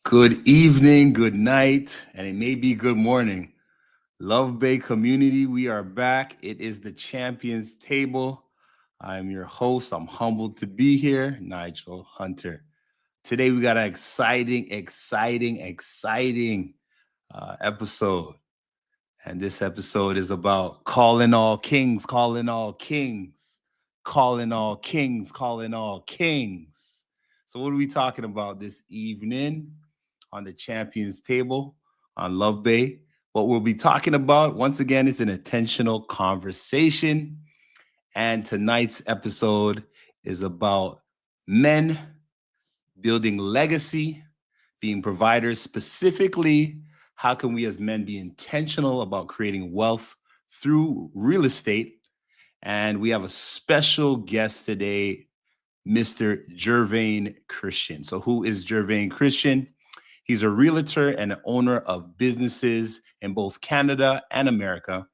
Good evening, good night, and it may be good morning. Love Bay community, we are back. It is the Champions Table. I'm your host. I'm humbled to be here, Nigel Hunter. Today we got an exciting episode. And this episode is about calling all kings, calling all kings, calling all kings, calling all kings. So, what are we talking about this evening on the Champions Table on Love Bay? What we'll be talking about, once again, is an intentional conversation. And tonight's episode is about men building legacy, being providers. Specifically, how can we as men be intentional about creating wealth through real estate? And we have a special guest today, Mr. Jervain Christian. So, who is Jervain Christian? He's a realtor and owner of businesses in both Canada and America.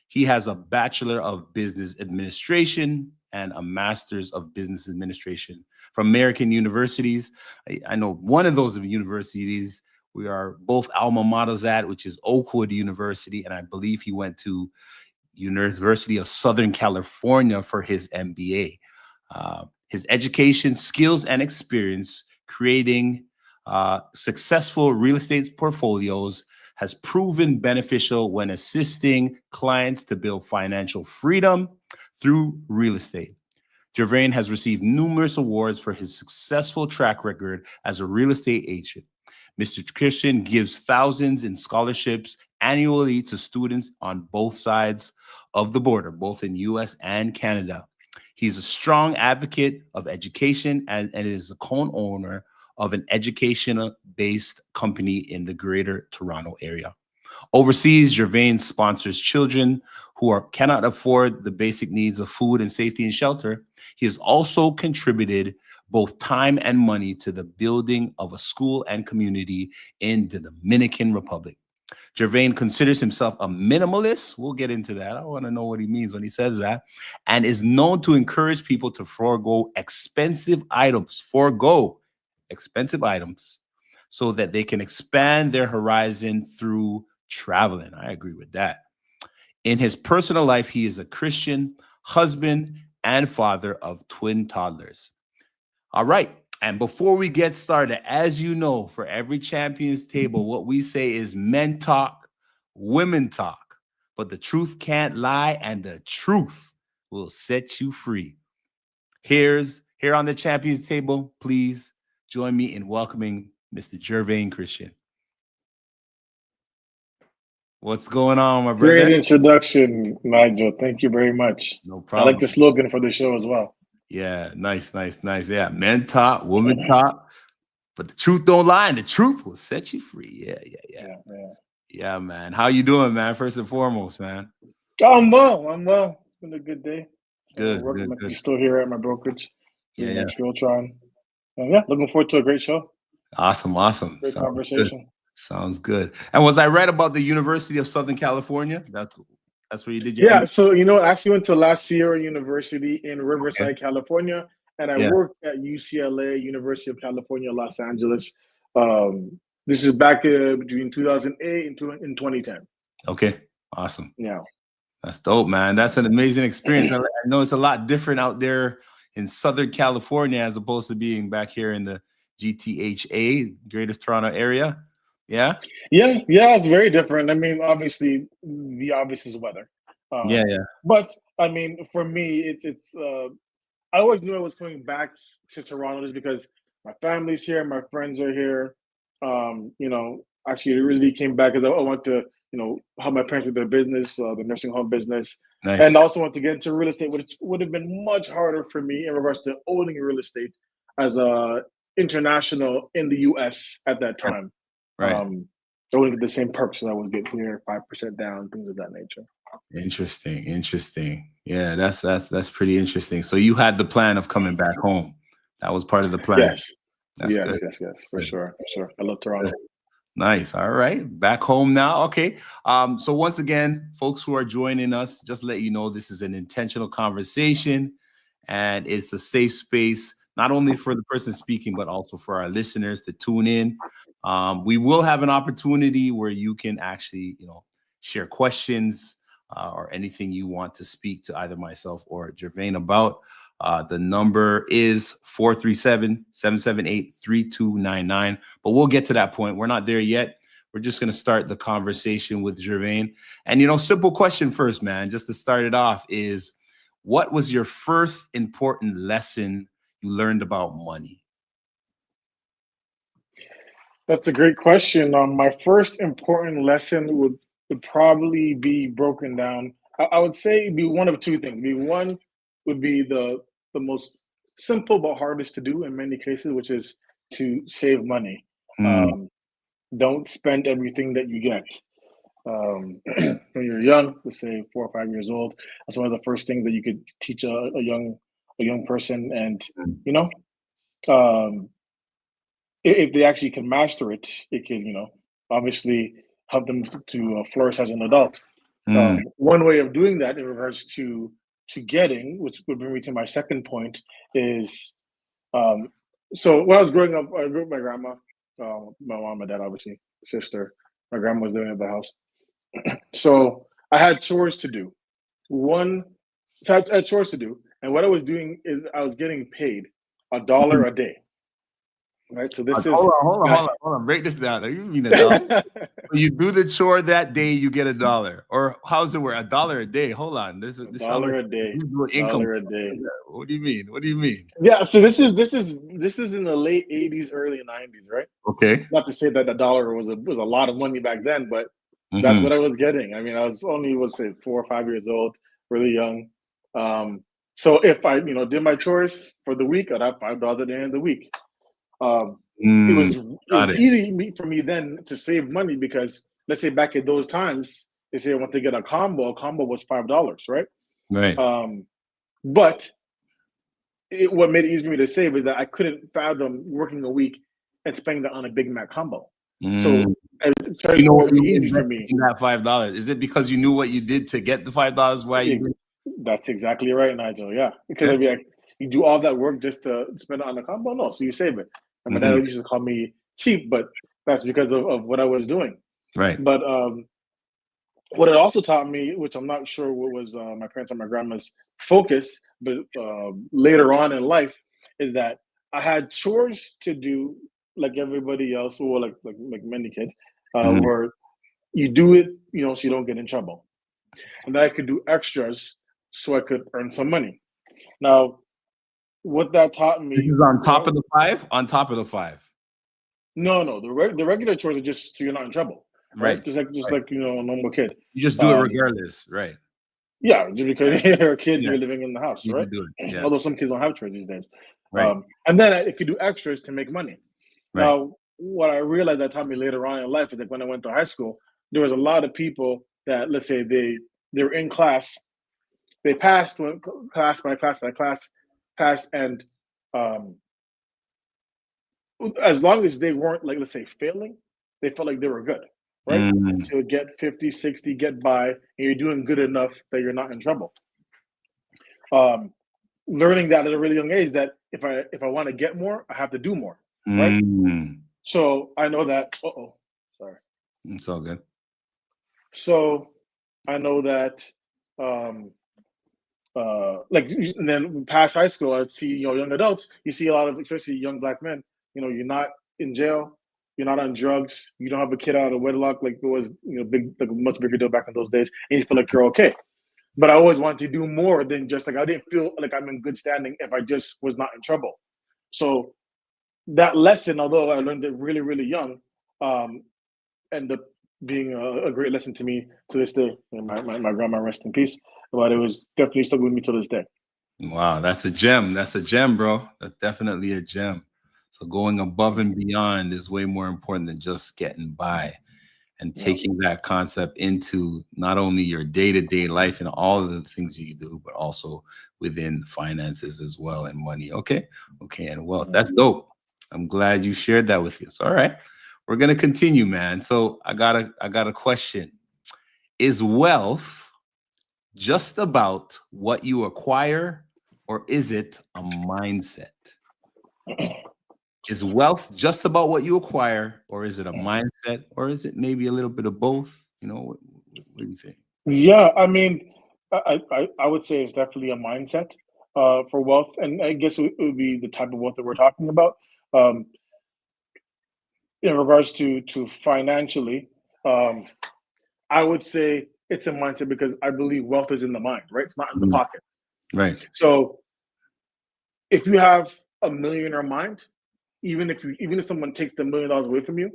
He has a Bachelor of Business Administration and a Master's of Business Administration from American universities. I know one of those universities we are both alma maters at, which is Oakwood University, and I believe he went to University of Southern California for his MBA. His education, skills, and experience creating successful real estate portfolios has proven beneficial when assisting clients to build financial freedom through real estate. Jervain has received numerous awards for his successful track record as a real estate agent. Mr. Christian gives thousands in scholarships annually to students on both sides of the border, both in US and Canada. He's a strong advocate of education and is a co-owner of an educational-based company in the Greater Toronto area. Overseas, Jervain sponsors children who cannot afford the basic needs of food and safety and shelter. He has also contributed both time and money to the building of a school and community in the Dominican Republic. Jervain considers himself a minimalist. We'll get into that. I want to know what he means when he says that. And is known to encourage people to forego expensive items, so that they can expand their horizon through traveling. I agree with that. In his personal life, he is a Christian, husband, and father of twin toddlers. All right. And before we get started, as you know, for every Champions Table, what we say is men talk, women talk, but the truth can't lie, and the truth will set you free. Here on the Champions Table, please join me in welcoming Mr. Jervain Christian. What's going on, my brother? Great introduction, Nigel. Thank you very much. No I like problem. the slogan for the show as well. Yeah, nice. Yeah, men talk, women talk, but the truth don't lie, and the truth will set you free. Yeah, man. How you doing, man? First and foremost, man. Oh, I'm well. It's been a good day. Good. I'm actually still here at my brokerage, Yeah, doing yeah. my Realtor. Yeah, looking forward to a great show. Awesome. Great Sounds good. conversation. Sounds good. And was I right about the University of Southern California? That's where you did your Yeah, MBA? so I actually went to La Sierra University in Okay. Riverside, California, and I Yeah. worked at UCLA, University of California, Los Angeles. This is back between 2008 and 2010. Okay. Awesome. Yeah. That's dope, man. That's an amazing experience. I know it's a lot different out there in Southern California as opposed to being back here in the GTHA, Greater Toronto area. Yeah. Yeah, it's very different. I mean, obviously, the obvious is weather. Yeah. But I mean, for me, it's. I always knew I was coming back to Toronto just because my family's here, my friends are here. Actually, it really came back because I want to, help my parents with their business, the nursing home business, and Nice. also want to get into real estate, which would have been much harder for me in regards to owning real estate as a international in the U.S. at that time. Right. I wouldn't get the same perks that I would get here, 5% down, things of that nature. Interesting. Yeah, that's pretty interesting. So you had the plan of coming back home. That was part of the plan. Yes, That's good. for Good. sure. I love Toronto. Nice. All right. Back home now. Okay. So once again, folks who are joining us, just let you know this is an intentional conversation and it's a safe space not only for the person speaking, but also for our listeners to tune in. We will have an opportunity where you can actually, share questions or anything you want to speak to either myself or Jervain about. The number is 437-778-3299. But we'll get to that point. We're not there yet. We're just going to start the conversation with Jervain. And, simple question first, man, just to start it off is, what was your first important lesson you learned about money? That's a great question. My first important lesson would probably be broken down. I would say it'd be one of two things. One would be the most simple but hardest to do in many cases, which is to save money. Don't spend everything that you get. When you're young, let's say 4 or 5 years old, that's one of the first things that you could teach a young person, and um, if they actually can master it, it can obviously help them to flourish as an adult. One way of doing that in regards to getting, which would bring me to my second point, is so when I was growing up, I grew up with my grandma, my mom, my dad, obviously, sister. My grandma was living at the house, so I had chores to do. One, so I had chores to do, and what I was doing is I was getting paid $1 a day. Right, so this is Hold on. Break this down. You mean $1? You do the chore that day, you get $1, or how's it work? $1 a day. Hold on. This $1 a day. income. $1 a day. What do you mean? What do you mean? Yeah, so this is in the late '80s, early '90s, right? Okay. Not to say that $1 was a lot of money back then, but that's what I was getting. I mean, I was only, let's say, 4 or 5 years old, really young. So if I did my chores for the week, I'd have $5 at the end of the week. It was easy for me then to save money, because let's say back at those times, they say I want to get a combo. A combo was $5, right? Right. But what made it easy for me to save is that I couldn't fathom working a week and spending that on a Big Mac combo. So it started to be easy for me. That $5, is it because you knew what you did to get the $5? Why you did? That's exactly right, Nigel. Yeah, because I'd be like, you do all that work just to spend it on a combo? No, so you save it. And my dad used to call me cheap, but that's because of what I was doing. Right. But what it also taught me, which I'm not sure what was my parents and my grandma's focus, but later on in life, is that I had chores to do like everybody else, or like many kids, where you do it, so you don't get in trouble. And then I could do extras so I could earn some money. Now, what that taught me, this is on top of the 5? On top of the 5? No, the regular chores are just so you're not in trouble, right? Just like a normal kid. You just do it regardless, right? Yeah, just because you're a kid, you're living in the house, right? Do it. Yeah. Although some kids don't have chores these days. Right. And then I could do extras to make money. Right. Now, what I realized that taught me later on in life is that when I went to high school, there was a lot of people that, let's say they were in class, they passed, went class by class by class, passed, and as long as they weren't, like, let's say, failing, they felt like they were good, right? So get 50, 60, get by, and you're doing good enough that you're not in trouble. Learning that at a really young age, that if I want to get more, I have to do more, right? So I know that. Sorry. It's all good. So I know that, and then past high school, I'd see young adults. You see a lot of, especially young Black men. You're not in jail, you're not on drugs, you don't have a kid out of wedlock, like it was big, like a much bigger deal back in those days, and you feel like you're okay. But I always wanted to do more than just, like, I didn't feel like I'm in good standing if I just was not in trouble. So that lesson, although I learned it really, really young, ended up being a great lesson to me to this day. And my grandma, rest in peace, but it was definitely stuck with me to this day. Wow, that's a gem. That's a gem, bro. That's definitely a gem. So going above and beyond is way more important than just getting by, and taking that concept into not only your day-to-day life and all of the things you do, but also within finances as well, and money. Okay, and wealth. That's dope. I'm glad you shared that with us. All right, we're gonna continue, man. So I got a question. Is wealth just about what you acquire, or is it a mindset? Is wealth just about what you acquire, or is it a mindset, or is it maybe a little bit of both? What do you think? Yeah, I mean, I would say it's definitely a mindset for wealth, and I guess it would be the type of wealth that we're talking about. Um, in regards to financially, um, I would say it's a mindset because I believe wealth is in the mind, right? It's not in the Mm, pocket. right. So if you have a millionaire mind, even if someone takes the $1 million away from you,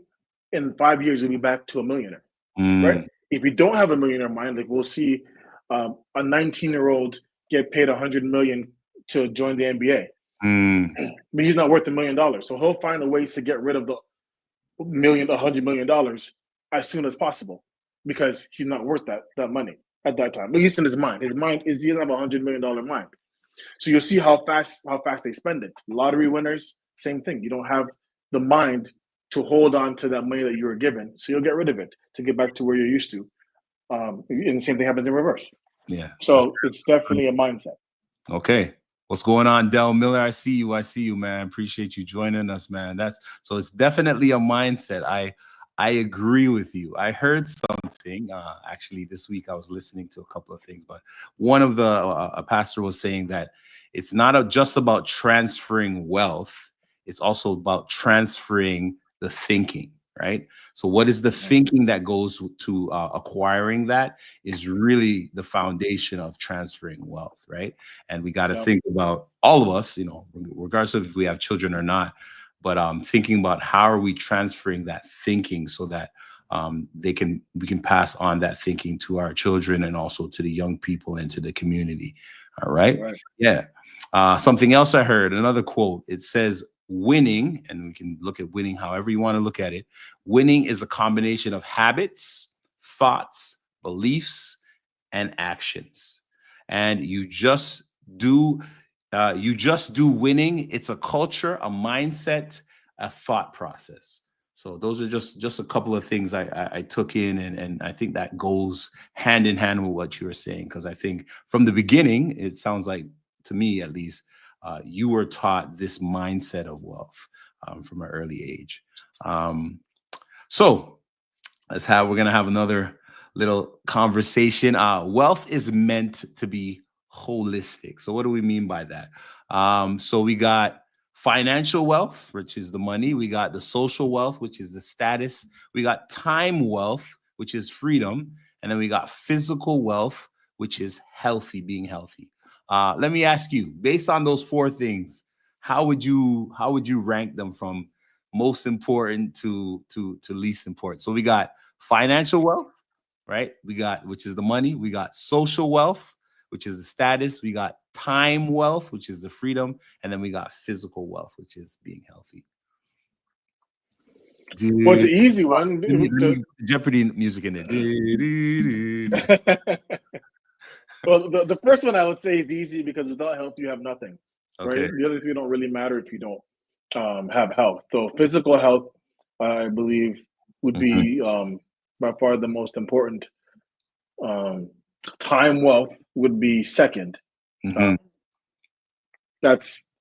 in 5 years you'll be back to a millionaire, right? Mm, If you don't have a millionaire mind, like we'll see a 19-year-old get paid 100 million to join the NBA, mm, but he's not worth $1 million. So he'll find a ways to get rid of the $100 million as soon as possible because he's not worth that money at that time. At least in his mind. His mind is he doesn't have $100 million mind. So you'll see how fast they spend it. Lottery winners, same thing. You don't have the mind to hold on to that money that you were given, so you'll get rid of it to get back to where you're used to. And the same thing happens in reverse. yeah. So it's definitely a mindset. Okay. What's going on, Del Miller? I see you. I see you, man. Appreciate you joining us, man. So it's definitely a mindset. I agree with you. I heard something actually this week. I was listening to a couple of things, but one of the a pastor was saying that it's not just about transferring wealth. It's also about transferring the thinking, right? So what is the thinking that goes to acquiring that is really the foundation of transferring wealth, right? And we got to Yeah. think about all of us, regardless of if we have children or not, but thinking about how are we transferring that thinking so that we can pass on that thinking to our children and also to the young people and to the community. All right. Right. Yeah. Something else I heard, another quote, it says, winning, and we can look at winning however you want to look at it. Winning is a combination of habits, thoughts, beliefs, and actions. And do you just do winning. It's a culture, a mindset, a thought process. So those are just a couple of things I took in, and I think that goes hand in hand with what you were saying, because I think from the beginning, it sounds like, to me at least, you were taught this mindset of wealth from an early age. So we're gonna have another little conversation. Wealth is meant to be holistic. So what do we mean by that? So we got financial wealth, which is the money. We got the social wealth, which is the status. We got time wealth, which is freedom, and then we got physical wealth, which is being healthy. Let me ask you, based on those four things, how would you rank them from most important to least important? So we got financial wealth, right? Which is the money. We got social wealth, which is the status. We got time wealth, which is the freedom, and then we got physical wealth, which is being healthy. Well, it's an easy one. Let me Jeopardy music in there. Well, the first one I would say is easy because without health, you have nothing, right? Okay. The other two don't really matter if you don't have health. So physical health, I believe, would Mhm, be by far the most important. Um, Time wealth would be second. Uh, mhm,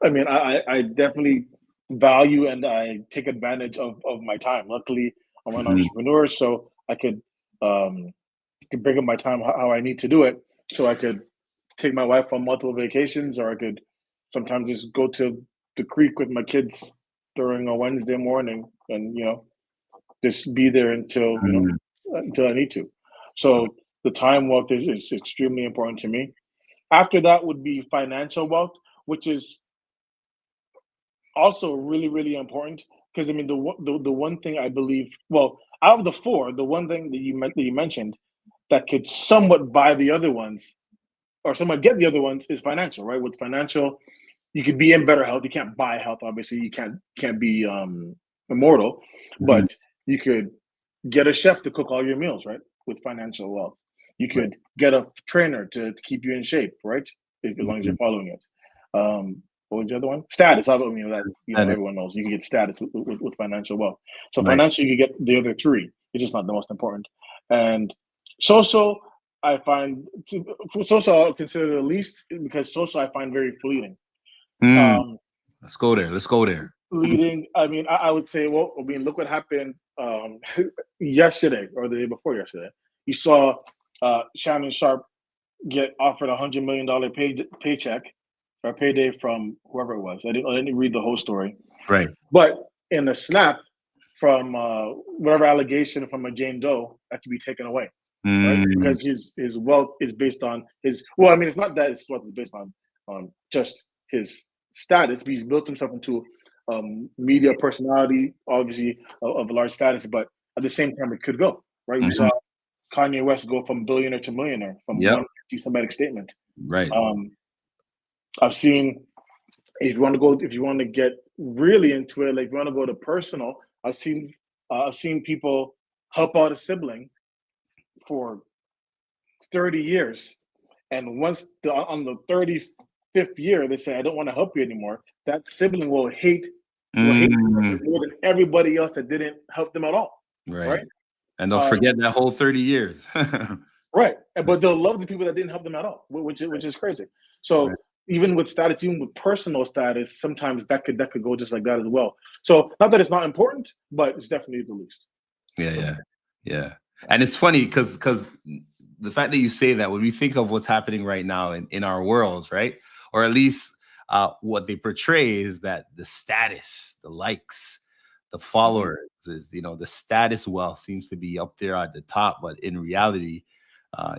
I mean, I definitely value and I take advantage of my time. Luckily, I'm an mhm, entrepreneur, so I could break up my time how I need to do it. So I could take my wife on multiple vacations, or I could sometimes just go to the creek with my kids during a Wednesday morning, and just be there mhm. until I need to. So the time wealth is extremely important to me. After that would be financial wealth, which is also really really important because I mean the one thing I believe, well, out of the four, the one thing that you mentioned that could somewhat buy the other ones or somewhat get the other ones is financial, right? With financial, you could be in better health. You can't buy health, obviously. You can't be immortal, Mhm. but you could get a chef to cook all your meals, right? With financial wealth, you Right. could get a trainer to keep you in shape, right? As long as you're Mhm. following it. What was the other one? Status. I don't that That is- everyone knows you can get status with financial wealth. So Right. financial, you can get the other three. It's just not the most important. And social, I find social I'll consider the least because social I find very fleeting. Mm, Um, Let's go there. Let's go there. Leading, I mean, I would say, well, I mean, look what happened yesterday or the day before yesterday. You saw Shannon Sharp get offered $100 million paycheck or payday from whoever it was. I didn't read the whole story. Right. But in a snap from whatever allegation from a Jane Doe, that could be taken away, right? Because his wealth is based on his. Well, I mean, it's not that his wealth is based on just his status. He's built himself into media personality, obviously of a large status, but at the same time, it could go right. We saw Kanye West go from billionaire to millionaire from one anti-Semitic statement. Right. I've seen if you want to get really into it, like if you want to go to personal, I've seen people help out a sibling for 30 years, and once on the 35th year they say I don't want to help you anymore. That sibling will hate more than everybody else that didn't help them at all. Right? And don't forget that whole 30 years. Right. But they'll love the people that didn't help them at all, which is crazy. So even with status, even with personal status, sometimes that could go just like that as well. So not that it's not important, but it's definitely the least. Yeah. And it's funny because the fact that you say that, when we think of what's happening right now in our worlds, right? Or at least what they portray is that the status, the likes, the followers is, the status wealth seems to be up there at the top, but in reality,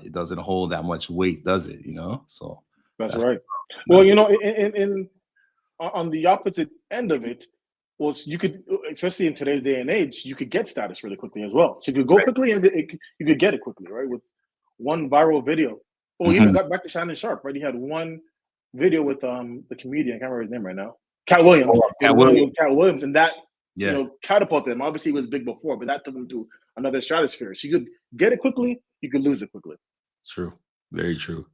it doesn't hold that much weight, does it? So that's right. Well, in on the opposite end of it, well, you could, especially in today's day and age, you could get status really quickly as well. So you could go quickly and you could get it quickly, right? With one viral video. Well, even got back to Shannon Sharp, right? He had one video with the comedian, I can't remember his name right now, Cat Williams. Cat Williams, and that catapulted him. Obviously, he was big before, but that took him to another stratosphere. So you could get it quickly, you could lose it quickly. True, very true.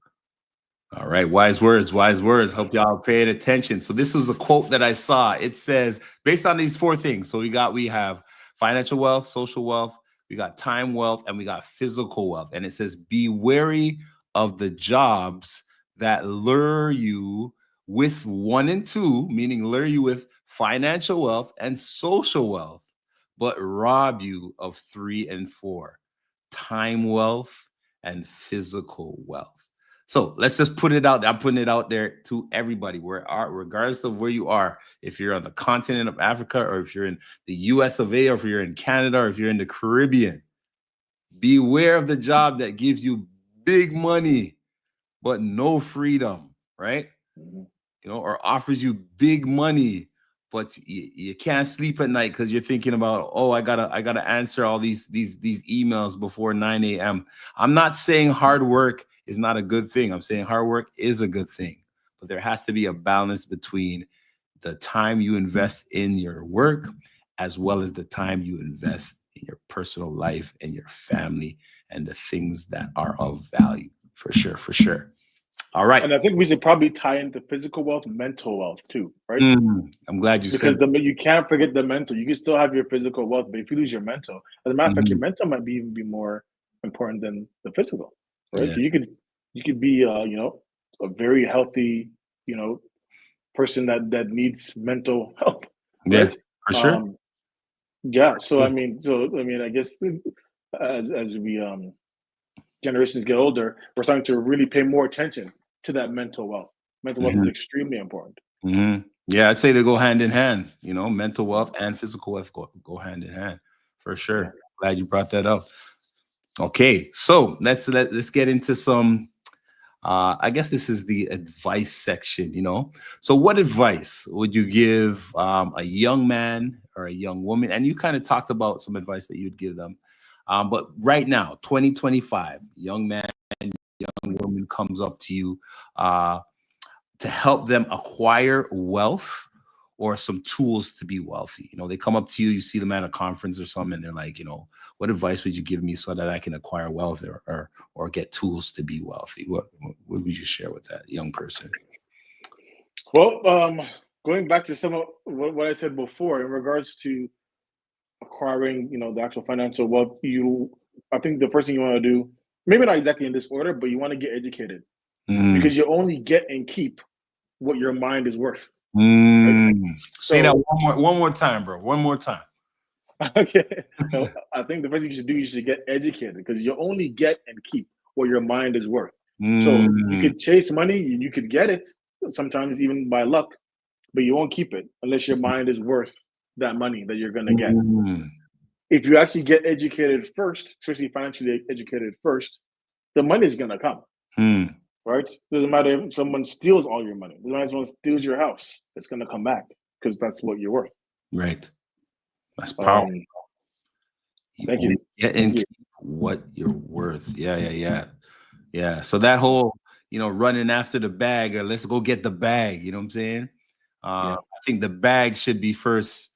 All right, wise words. Hope y'all paying attention. So this was a quote that I saw. It says, based on these four things. So we have financial wealth, social wealth, we got time wealth, and we got physical wealth. And it says, be wary of the jobs that lure you with 1 and 2, meaning lure you with financial wealth and social wealth, but rob you of 3 and 4, time wealth and physical wealth. So let's just put it out. I'm putting it out there to everybody, regardless of where you are. If you're on the continent of Africa, or if you're in the US of A, or if you're in Canada, or if you're in the Caribbean, beware of the job that gives you big money, but no freedom, right? Or offers you big money, but you can't sleep at night because you're thinking about, oh, I gotta answer all these emails before 9 a.m. I'm not saying hard work is not a good thing. I'm saying hard work is a good thing, but there has to be a balance between the time you invest in your work as well as the time you invest in your personal life and your family and the things that are of value. For sure. All right. And I think we should probably tie into physical wealth, mental wealth too, right? I'm glad you said that. Because you can't forget the mental. You can still have your physical wealth, but if you lose your mental, as a matter of fact, your mental might even be more important than the physical, right? Yeah. You could be, a very healthy, person that needs mental help. Right? Yeah, for sure. Yeah. So I mean, I guess as we generations get older, we're starting to really pay more attention to that mental wealth. Mental wealth is extremely important. Yeah, I'd say they go hand in hand. Mental wealth and physical wealth go hand in hand, for sure. Yeah. Glad you brought that up. Okay, so let's get into some. I guess this is the advice section. So what advice would you give a young man or a young woman? And you kind of talked about some advice that you'd give them. But right now, 2025, young man, young woman comes up to you to help them acquire wealth or some tools to be wealthy. They come up to you, you see them at a conference or something, and they're like, what advice would you give me so that I can acquire wealth or get tools to be wealthy? What would you share with that young person? Well, going back to some of what I said before in regards to acquiring, the actual financial wealth, I think the first thing you want to do, maybe not exactly in this order, but you want to get educated because you only get and keep what your mind is worth. Right? Say that So one more time, bro. One more time. okay, so I think the first thing you should do, you should get educated because you only get and keep what your mind is worth. So you Mm, could chase money, you could get it sometimes even by luck, but you won't keep it unless your mind is worth that money that you're gonna get. mm, If you actually get educated first, especially financially educated first, the money is gonna come, mm. right? Doesn't matter if someone steals all your money. Doesn't matter if someone steals your house. It's gonna come back because that's what you're worth. Right. That's powerful. Um, You thank only you. get Thank and you. keep what you're worth. Yeah, yeah, yeah. Yeah. So that whole, running after the bag, or let's go get the bag, you know what I'm saying? Yeah. I think the bag should be first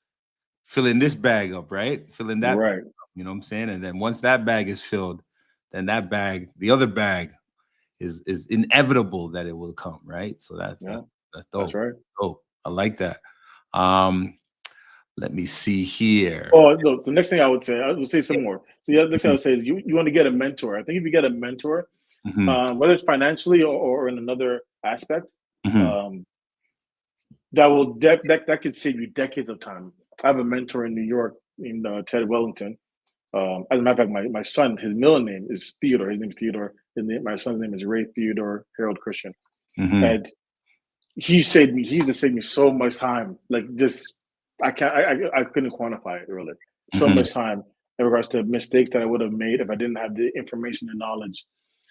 filling this bag up, right? Filling that, Right. you know what I'm saying? And then once that bag is filled, then that bag, the other bag is inevitable that it will come, right? So that's Yeah. that's that's That's dope. right. Dope. I like that. Um, let me see here. Oh, the next thing I would say some more. So the other next thing I would say is you want to get a mentor. I think if you get a mentor, Hmm. whether it's financially or in another aspect, Hmm. um, that could save you decades of time. I have a mentor in New York in Ted Wellington. As a matter of fact, my son, his middle name is Theodore. His name is Theodore. My son's name is Ray Theodore Harold Christian. Hmm. And he's just saved me so much time. Like just I couldn't quantify it really. So Hmm. much time in regards to mistakes that I would have made if I didn't have the information and knowledge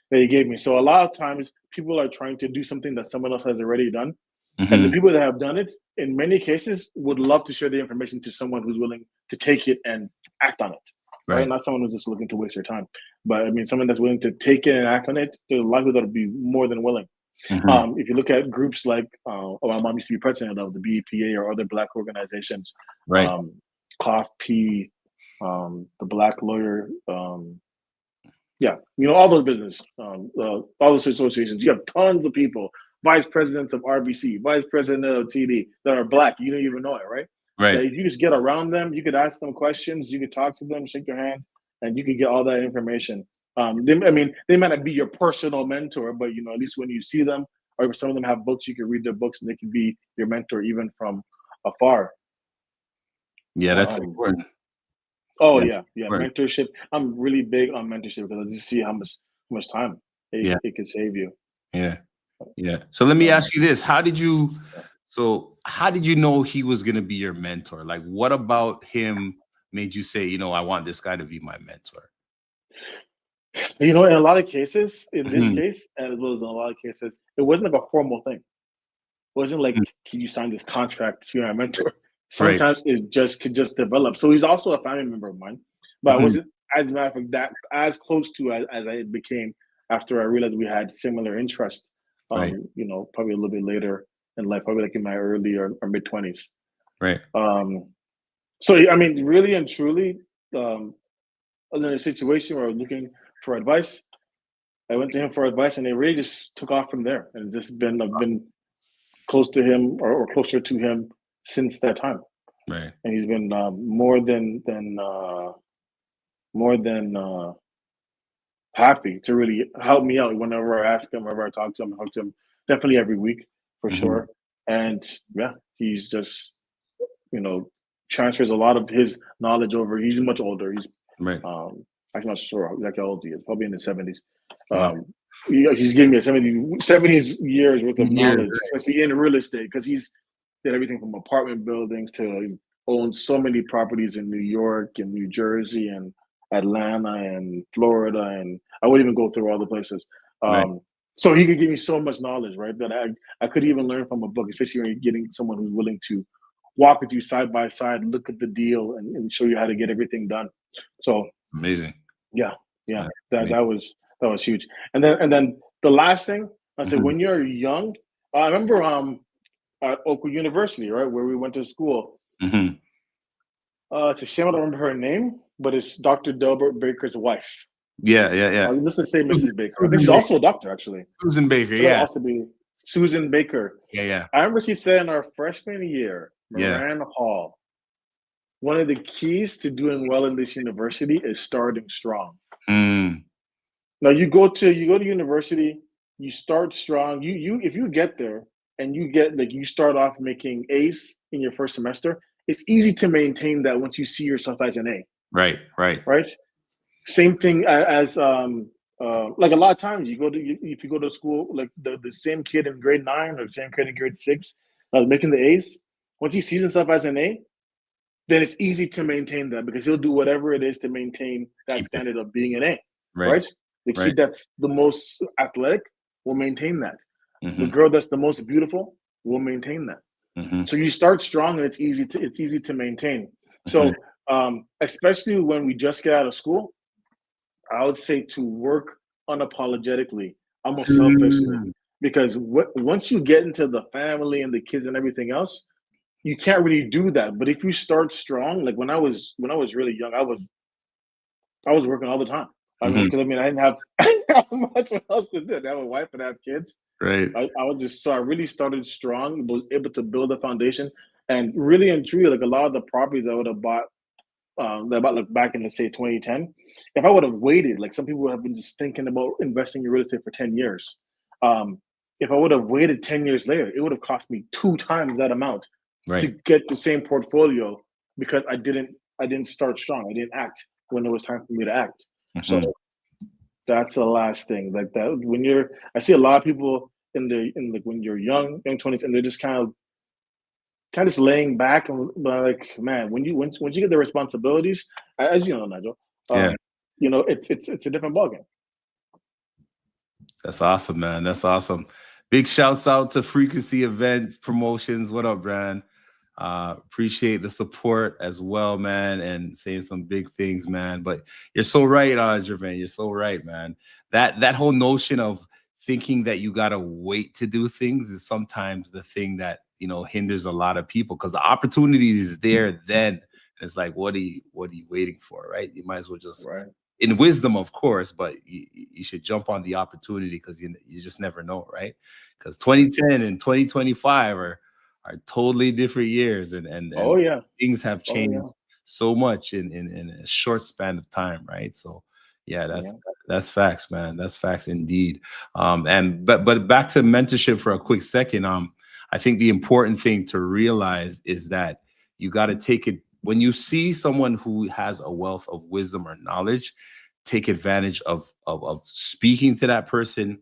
that he gave me. So a lot of times people are trying to do something that someone else has already done. And the Hmm. people that have done it, in many cases, would love to share the information to someone who's willing to take it and act on it. Right? Right. Not someone who's just looking to waste their time. But I mean someone that's willing to take it and act on it, the likelihood will be more than willing. Hmm. If you look at groups like my mom used to be president of the BEPA or other Black organizations, Right. Cloth P, the Black Lawyer, yeah, all those business, all those associations. You have tons of people, vice presidents of RBC, vice president of TD that are Black. You don't even know it, right? That Right. if you just get around them, you could ask them questions, you could talk to them, shake their hand, and you could get all that information. They might not be your personal mentor, but at least when you see them, or if some of them have books, you can read their books, and they can be your mentor even from afar. Yeah, that's Um, important. oh Yeah. yeah, Important. mentorship. I'm really big on mentorship because I just see how much time Yeah. it could save you. Yeah. Yeah. So let me Um, ask you this. How did you know he was gonna be your mentor? Like what about him made you say, I want this guy to be my mentor? in a lot of cases, in this Mhm. case, and as well as in a lot of cases, it wasn't like a formal thing. It wasn't like, Mm. can you sign this contract to be my mentor? Right. Sometimes it just could just develop. So he's also a family member of mine, but I Mhm. wasn't, as a matter of fact, that as close to as I became after I realized we had similar interests. Right. Probably a little bit later in life, probably like in my early or mid 20s. Right. Um, so I mean, really and truly, I was in a situation where I was looking for advice. I went to him for advice, and it really just took off from there. And just I've been close to him or closer to him since that time. Right. And he's been more than happy to really help me out whenever I ask him, whenever I talk to him. I talk to him definitely every week for Mhm. sure. And yeah, he's just you know transfers a lot of his knowledge over. He's much older. He's Right. I'm not sure exactly how old he is. Probably in his 70s. Wow. He's giving me a 70s years worth of Years. knowledge, especially in real estate, because he's did everything from apartment buildings to own so many properties in New York and New Jersey and Atlanta and Florida, and I wouldn't even go through all the places. Right. So he could give me so much knowledge, right? That I could even learn from a book, especially when you're getting someone who's willing to walk with you side by side, look at the deal, and show you how to get everything done. So Amazing. yeah, yeah, Yeah. that was huge. And then the last thing I said, Mhm. when you're young, I remember at Oakwood University, right, where we went to school. Mhm. It's a shame I don't remember her name, but it's Dr. Delbert Baker's wife. Yeah. Yeah. Yeah. Let's just say Susan, Mrs. Baker. I think Susan she's Baker. also a doctor, actually. Susan Baker. Could Yeah. also be Susan Baker. Yeah. Yeah. I remember she said in our freshman year, Yeah. Moran Hall, one of the keys to doing well in this university is starting strong. Mm. Now you go to university, you start strong. You if you get there, and you get like you start off making A's in your first semester, it's easy to maintain that once you see yourself as an A, Right, right. right? Same thing as like a lot of times you go to if you go to school like the same kid in grade 9 or the same kid in grade 6 making the A's. Once he sees himself as an A, then it's easy to maintain that because he'll do whatever it is to maintain that Keep it. standard of being an A, Right, right? The right. kid that's the most athletic will maintain that. The Mm-hmm, girl that's the most beautiful will maintain that. mm-hmm, So you start strong and it's easy to maintain. mm-hmm. So especially when we just get out of school, I would say to work unapologetically, almost selfishly, Mm, because once you get into the family and the kids and everything else, you can't really do that. But if you start strong, like when I was really young, I was working all the time. I mean, mhm. because I mean, I didn't have, I didn't have much else to do. I have a wife and I have kids. Right. I was just so I really started strong, was able to build a foundation, and really and truly, like a lot of the properties I would have bought that about like back in let's say 2010, if I would have waited, like some people have been just thinking about investing in real estate for 10 years. Um, if I would have waited 10 years later, it would have cost me two times that amount to Right. get the same portfolio because I didn't start strong. I didn't act when it was time for me to act. So Mhm. that's the last thing. Like that when you're I see a lot of people in like when you're young 20s, and they're just kind of just laying back and but like man, once you get the responsibilities, as you know, Nigel, Yeah. um, it's a different ballgame. That's awesome, man. That's awesome. Big shouts out to Frequency Event Promotions. What up, Brand? Appreciate the support as well, man, and saying some big things, man. But you're so right, Jermaine. You're so right, man. That whole notion of thinking that you gotta wait to do things is sometimes the thing that hinders a lot of people because the opportunity is there then. It's like, what are you waiting for, right? You might as well just Right. in wisdom, of course, but you should jump on the opportunity because you just never know, right? Because Right. 2010 and 2025 are totally different years, and Oh yeah. things have Oh changed yeah. so much in a short span of time, right? So yeah, that's Yeah. that's facts, man. That's facts indeed. And but back to mentorship for a quick second. I think the important thing to realize is that you got to take it when you see someone who has a wealth of wisdom or knowledge, take advantage of speaking to that person,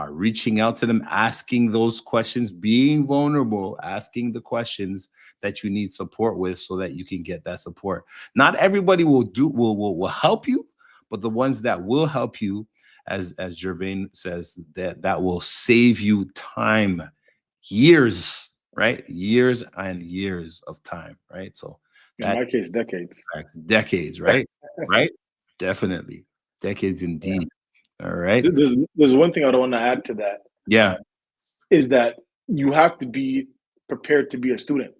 reaching out to them, asking those questions, being vulnerable, asking the questions that you need support with so that you can get that support. Not everybody will help you, but the ones that will help you, as Jervain says, that will save you time, years, right? Years and years of time, right? So In that my case, decades. impacts decades, right? Right? Definitely. Decades Yeah. indeed. All right. There's one thing I don't want to add to that, Yeah. is that you have to be prepared to be a student.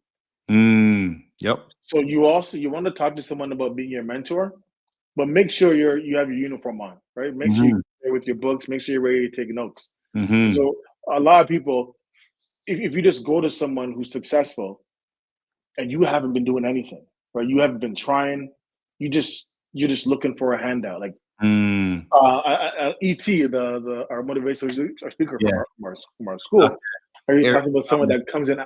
Yep. So you want to talk to someone about being your mentor, but make sure you have your uniform on, right? Make sure you're Hmm. there with your books. Make sure you're ready to take notes. Hmm. So a lot of people, if you just go to someone who's successful and you haven't been doing anything, right? You haven't been trying. You're just looking for a handout. Like Mm. ET, the our motivational our speaker Yeah. from our Okay. school, he Eric talks about someone Thomas. that comes in.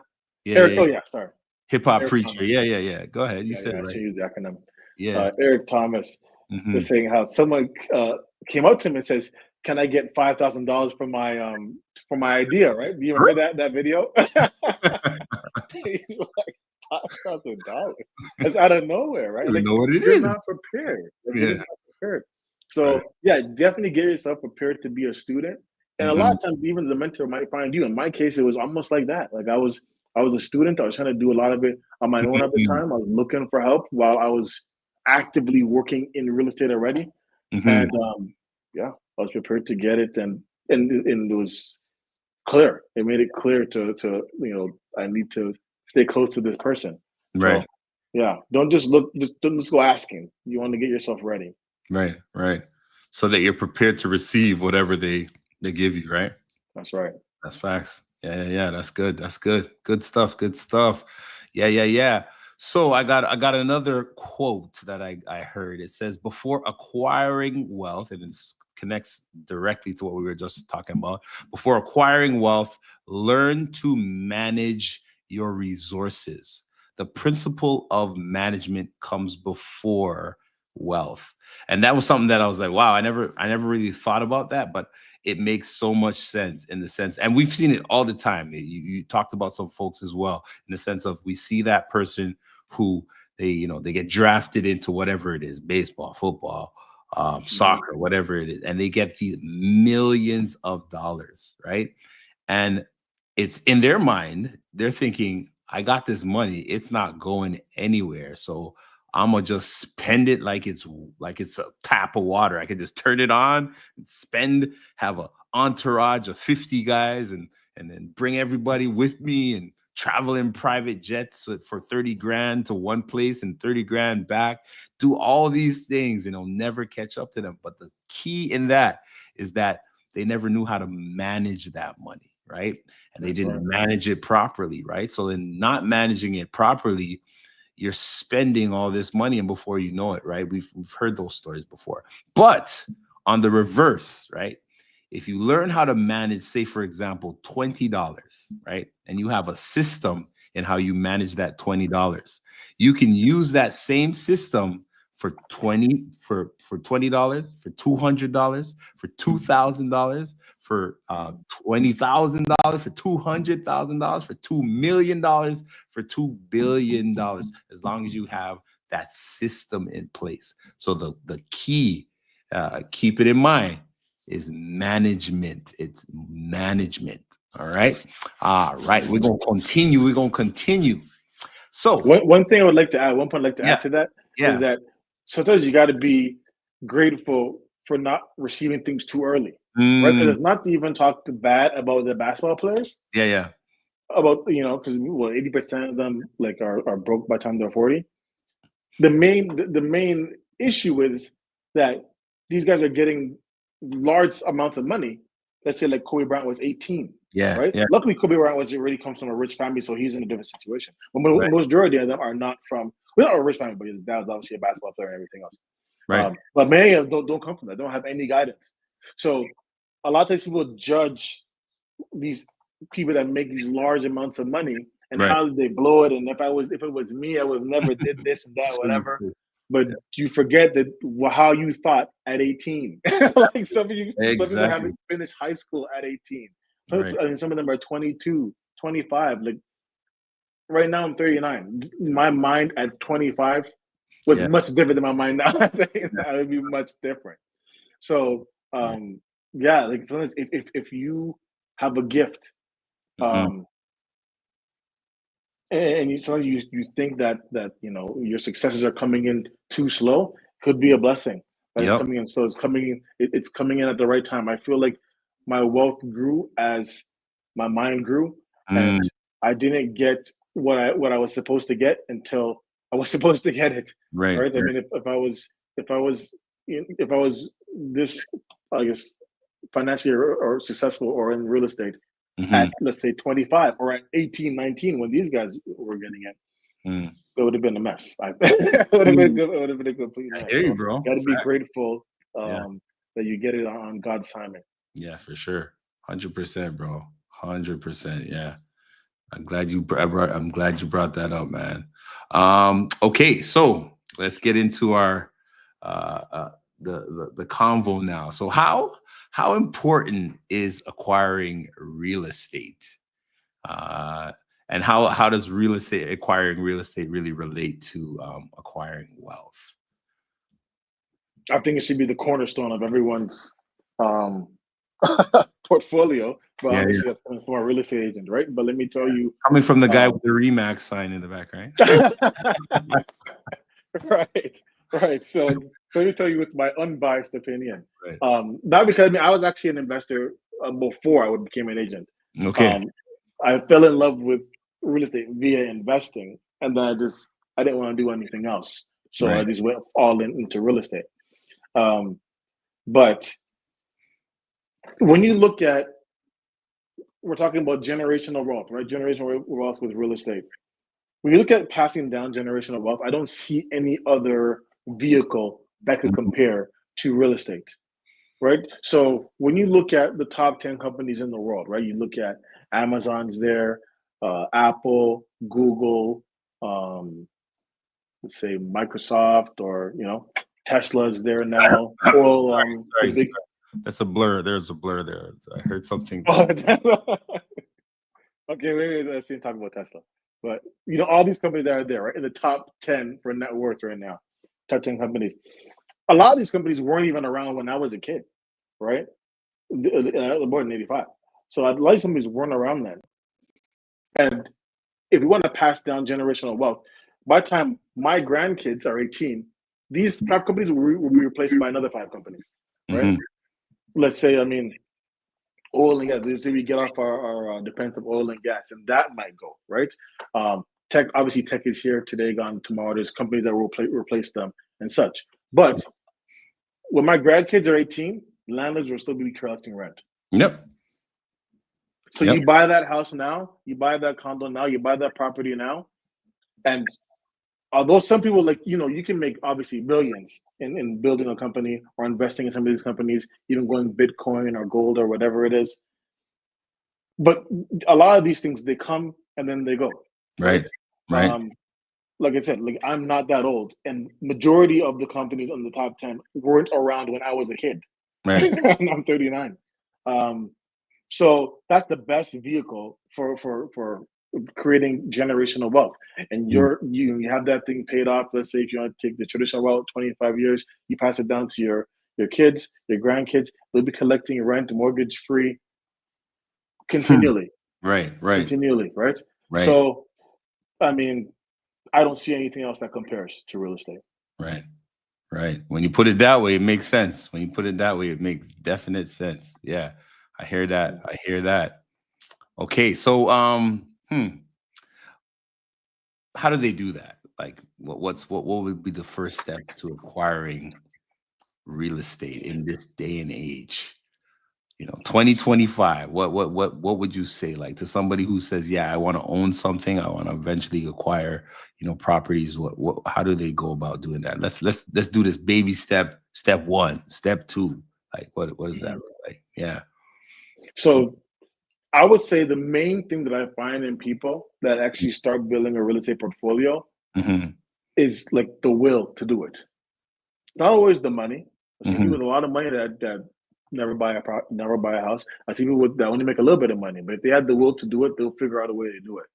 Yeah, Eric, yeah, oh yeah. yeah, sorry, Hip hop Eric preacher. Thomas. Yeah, yeah, yeah. Go ahead. You Yeah, said yeah, it I should right. use the acronym. Yeah. Eric Thomas Hmm. was saying how someone came up to him and says, "Can I get $5,000 for my idea?" Right? Do you remember that video? He's like, $5,000. That's out of nowhere, I right? don't even Like know what it you're is. not prepared. Like you're Yeah. just not prepared. Right. So yeah, definitely get yourself prepared to be a student. And a lot Hmm. of times, even the mentor might find you. In my case, it was almost like that. Like I was a student. I was trying to do a lot of it on my own at the Hmm. time. I was looking for help while I was actively working in real estate already. Hmm. And yeah, I was prepared to get it, and it was clear. It made it clear to I need to stay close to this person. So Right. yeah, don't just look. Just don't just go asking. You want to get yourself ready. Right. Right. So that you're prepared to receive whatever they give you, right? That's right. That's facts. Yeah, yeah, yeah. That's good. That's good. Good stuff. Good stuff. Yeah, yeah, yeah. So I got another quote that I heard. It says, before acquiring wealth, and it's connects directly to what we were just talking about. Before acquiring wealth, learn to manage your resources. The principle of management comes before wealth. And that was something that I was like, wow, I never really thought about that, but it makes so much sense in the sense, and we've seen it all the time. You talked about some folks as well, in the sense of we see that person who they get drafted into whatever it is, baseball, football, soccer, whatever it is, and they get these millions of dollars, right? And it's in their mind, they're thinking, I got this money, it's not going anywhere. So I'm gonna just spend it like it's a tap of water. I can just turn it on and spend, have a entourage of 50 guys and then bring everybody with me and travel in private jets for 30 grand to one place and 30 grand back. Do all these things and it'll never catch up to them. But the key in that is that they never knew how to manage that money, right? And they didn't manage it properly, right? So in not managing it properly, you're spending all this money, and before you know it, right? We've heard those stories before. But on the reverse, right? If you learn how to manage, say, for example, $20, right? And you have a system in how you manage that $20, you can use that same system for $20, for $20, for $200, for $2,000, for $20,000, for $200,000, for $2 million, for $2 billion, as long as you have that system in place. So the key, keep it in mind, is management. It's management. All right. All right. We're gonna continue. So one thing I would like to add, one point I'd like to add to that is yeah. that sometimes you got to be grateful for not receiving things too early, right? Because it's not to even talk bad about the basketball players. Yeah. About, because 80% of them like are broke by the time they're 40. The main issue is that these guys are getting large amounts of money. Let's say like Kobe Bryant was 18. Yeah. Right. Yeah. Luckily, Kobe Bryant already comes from a rich family, so he's in a different situation. But Right. majority of them are not from, well, not a rich family, but his dad's obviously a basketball player and everything else. Right. But many of them don't come from that. Don't have any guidance. So a lot of times people judge these people that make these large amounts of money and Right. how did they blow it. And if it was me, I would have never did this and that, So whatever. true. But you forget that how you thought at 18. Like some of you haven't finished high school at 18. So, Right. and some of them are 22, 25. Like right now, I'm 39. My mind at 25 was much different than my mind now. It would be much different. So, like sometimes if you have a gift, and you think that your successes are coming in too slow, could be a blessing. But it's coming in slow. It's coming in. It's coming in at the right time. I feel like my wealth grew as my mind grew, and I didn't get what I was supposed to get until I was supposed to get it. Right. I mean, if I was this, I guess, financially or successful or in real estate at, let's say, 25 or at 18, 19 when these guys were getting it, it would have been a mess. It would have been a complete mess. I hear you, bro. Got to be grateful that you get it on God's timing. Yeah, for sure. 100%, bro. 100%. Yeah. I'm glad you brought that up, man. Okay, so let's get into our the convo now. So how important is acquiring real estate? And how does acquiring real estate really relate to acquiring wealth? I think it should be the cornerstone of everyone's portfolio. But obviously that's coming from a real estate agent, right? But let me tell you, coming from the guy with the Remax sign in the back, right? Right. So let me tell you with my unbiased opinion. Right. Not because I was actually an investor before I became an agent. Okay. I fell in love with real estate via investing, and then I didn't want to do anything else, so I just went all into real estate. But when you look at, we're talking about generational wealth, right? Generational wealth with real estate. When you look at passing down generational wealth, I don't see any other vehicle that could compare to real estate. right? So when you look at the top 10 companies in the world, right? You look at Amazon's there, Apple, Google, let's say Microsoft, or Tesla's there now. All the Sorry, big. that's a blur. There's a blur there. I heard something. Oh, okay, wait, let's see. Talk about Tesla, but all these companies that are there, right, in the top 10 for net worth right now, top 10 companies. A lot of these companies weren't even around when I was a kid, right? I was born in '85, so a lot of these companies weren't around then. And if we want to pass down generational wealth, by the time my grandkids are 18, these 5 companies will be replaced by another 5 companies, right? Mhm. Let's say, oil and gas. Let's say we get off our dependence of oil and gas, and that might go, right? Tech, obviously, tech is here today, gone tomorrow. There's companies that will replace them and such. But when my grandkids are 18, landlords will still be collecting rent. Yep. So Yep. you buy that house now, you buy that condo now, you buy that property now, and although some people you can make obviously millions in building a company or investing in some of these companies, even going Bitcoin or gold or whatever it is. But a lot of these things, they come and then they go, Right. right? Right. Like I said, I'm not that old, and majority of the companies on the top 10 weren't around when I was a kid. Right. And I'm 39. So that's the best vehicle for creating generational wealth. And Mm. you have that thing paid off. Let's say if you want to take the traditional route, 25 years, you pass it down to your kids, your grandkids. They'll be collecting rent, mortgage free, continually, Right. Right. continually, right? Right. So, I mean, I don't see anything else that compares to real estate. Right. Right. When you put it that way, it makes sense. When you put it that way, it makes definite sense. Yeah. I hear that. I hear that. Okay. So how do they do that? Like what would be the first step to acquiring real estate in this day and age? 2025. What would you say, like, to somebody who says, yeah, I want to own something, I want to eventually acquire, properties. What how do they go about doing that? Let's do this baby step one, step two. Like what does that Mhm. look like? Yeah. So I would say the main thing that I find in people that actually start building a real estate portfolio Hmm. is like the will to do it. Not always the money. I see people Hmm. with a lot of money that never buy a house. I see people that only make a little bit of money, but if they had the will to do it, they'll figure out a way to do it.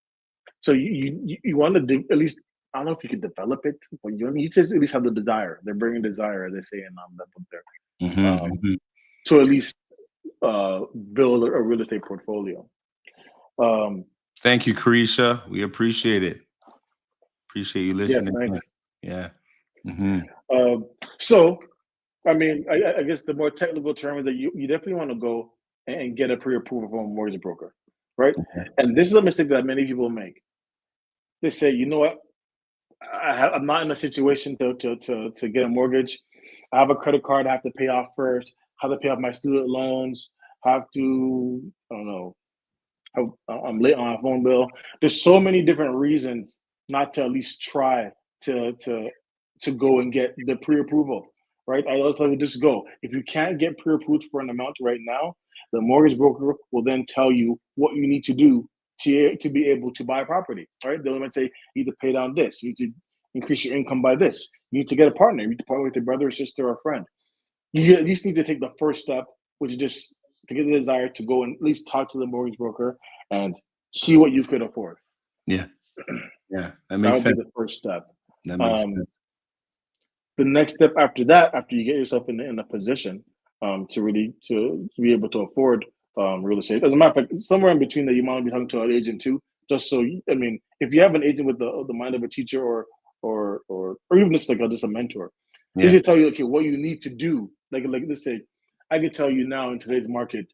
So you want to at least, I don't know if you could develop it, but you just at least have the desire. They're bringing desire, as they say in that book there, Hmm. um, to at least build a real estate portfolio. Um, Thank you, Carisha. We appreciate it. Appreciate you yes, listening. thanks. Yeah. Hmm. Um, so, I guess the more technical term is that you definitely want to go and get a pre-approval from a mortgage broker, right? And this is a mistake that many people make. They say, you know what, I'm not in a situation to get a mortgage. I have a credit card I have to pay off first. Have to pay off my student loans. Have to, I don't know, I'm late on my phone bill. There's so many different reasons not to at least try to to to go and get the pre-approval, right? I always tell you, just go. If you can't get pre-approved for an amount right now, the mortgage broker will then tell you what you need to do to be able to buy property, right? They might say you need to pay down this, you need to increase your income by this, you need to get a partner, you need to partner with your brother or sister or friend. You at least need to take the first step, which is just to get the desire to go and at least talk to the mortgage broker and see what you could afford. Yeah. Yeah. That That makes would be sense. the first step. That makes Um, sense. the next step after that, after you get yourself in a position to really to be able to afford real estate. As a matter of fact, somewhere in between that, you might be talking to an agent too. Just so if you have an agent with the mind of a teacher or even just just a mentor, they Yeah. should tell you, okay, what you need to do. Like let's say, I could tell you now in today's market,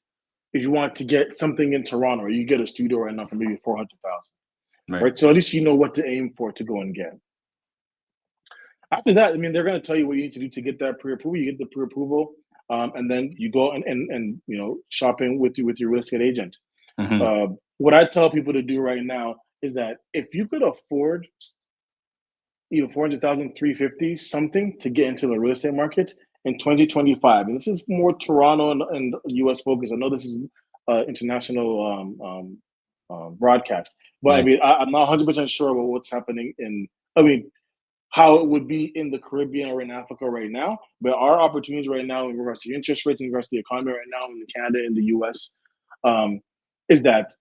if you want to get something in Toronto, you get a studio right now for maybe 400,000, Right. right? So at least you know what to aim for to go and get. After that, they're going to tell you what you need to do to get that pre-approval. You get the pre-approval, and then you go and shopping with your real estate agent. Hmm. What I tell people to do right now is that if you could afford 400,000, 350 something to get into the real estate market, in 2025, and this is more Toronto and US focus. I know this is international broadcast, but I Right. mean, I'm not 100% sure about what's happening I mean, how it would be in the Caribbean or in Africa right now. But our opportunities right now in regards to interest rates, in regards to the economy right now in Canada and the US, um, is that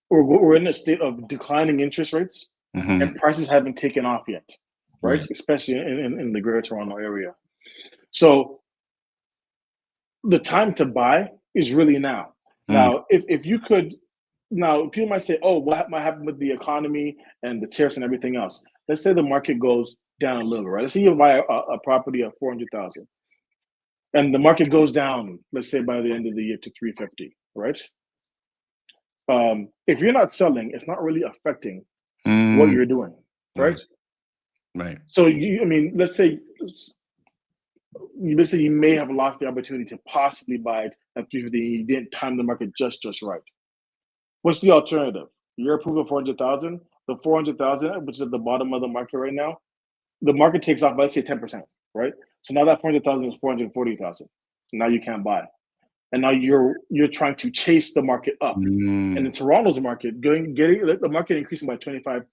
we're in a state of declining interest rates and Mm-hmm. prices haven't taken off yet, right? Right. Especially in the Greater Toronto area. So the time to buy is really now. Mm. Now, if you could, now people might say, "Oh, what might happen with the economy and the tariffs and everything else?" Let's say the market goes down a little, right? Let's say you buy a property of 400,000, and the market goes down. Let's say by the end of the year to 350, right? If you're not selling, it's not really affecting what Mm. you're doing, right? Right. Right. So I mean, let's say you may have lost the opportunity to possibly buy it at 350. You didn't time the market just right. What's the alternative? You're approved for 400,000. The 400,000, which is at the bottom of the market right now, the market takes off by, let's say, 10%, right? So now that 400,000 is 440,000. So now you can't buy, and now you're trying to chase the market up. And in Mm. Toronto's market, getting the market increasing by 25%,